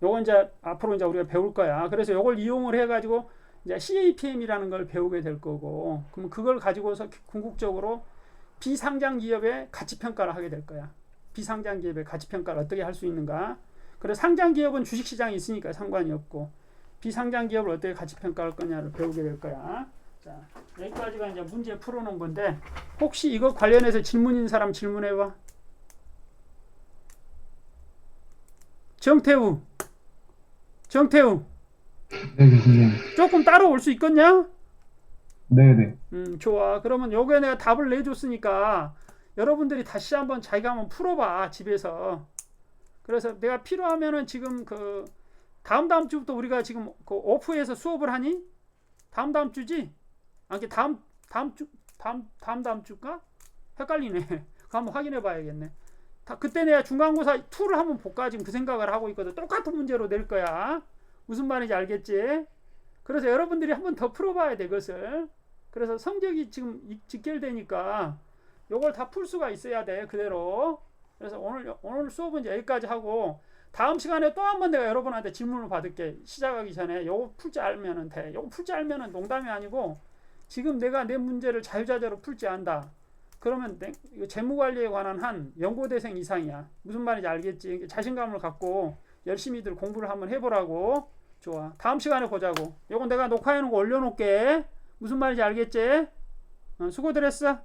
요건 이제 앞으로 이제 우리가 배울 거야. 그래서 요걸 이용을 해 가지고 이제 CAPM이라는 걸 배우게 될 거고, 그럼 그걸 가지고서 궁극적으로 비상장 기업의 가치 평가를 하게 될 거야. 비상장 기업의 가치 평가를 어떻게 할 수 있는가? 그래서 상장 기업은 주식 시장이 있으니까 상관이 없고, 비상장 기업을 어떻게 가치 평가할 거냐를 배우게 될 거야. 자, 여기까지가 이제 문제 풀어놓은 건데, 혹시 이거 관련해서 질문 있는 사람 질문해봐. 정태우. 네, 교수님. 조금 따라올 수 있겠냐? 네네. 좋아. 그러면 요게 내가 답을 내줬으니까 여러분들이 다시 한번 자기가 한번 풀어봐, 집에서. 그래서 내가 필요하면은 지금 그 다음 주부터 우리가 지금 그 오프에서 수업을 하니? 다음 주지? 아니 다음 주가? 헷갈리네. 그거 한번 확인해 봐야겠네. 그때 내가 중간고사 2를 한번 볼까 지금 그 생각을 하고 있거든. 똑같은 문제로 낼 거야. 무슨 말인지 알겠지? 그래서 여러분들이 한번 더 풀어봐야 돼, 그것을. 그래서 성적이 지금 직결되니까 요걸 다 풀 수가 있어야 돼, 그대로. 그래서 오늘 수업은 이제 여기까지 하고, 다음 시간에 또 한 번 내가 여러분한테 질문을 받을게. 시작하기 전에 요거 풀지 알면은 돼. 요거 풀지 알면은 농담이 아니고, 지금 내가 내 문제를 자유자재로 풀지 않다. 그러면 재무관리에 관한 한 연고대생 이상이야. 무슨 말인지 알겠지? 자신감을 갖고 열심히들 공부를 한번 해보라고. 좋아. 다음 시간에 보자고. 요건 내가 녹화해놓은 거 올려놓을게. 무슨 말인지 알겠지? 수고들 했어.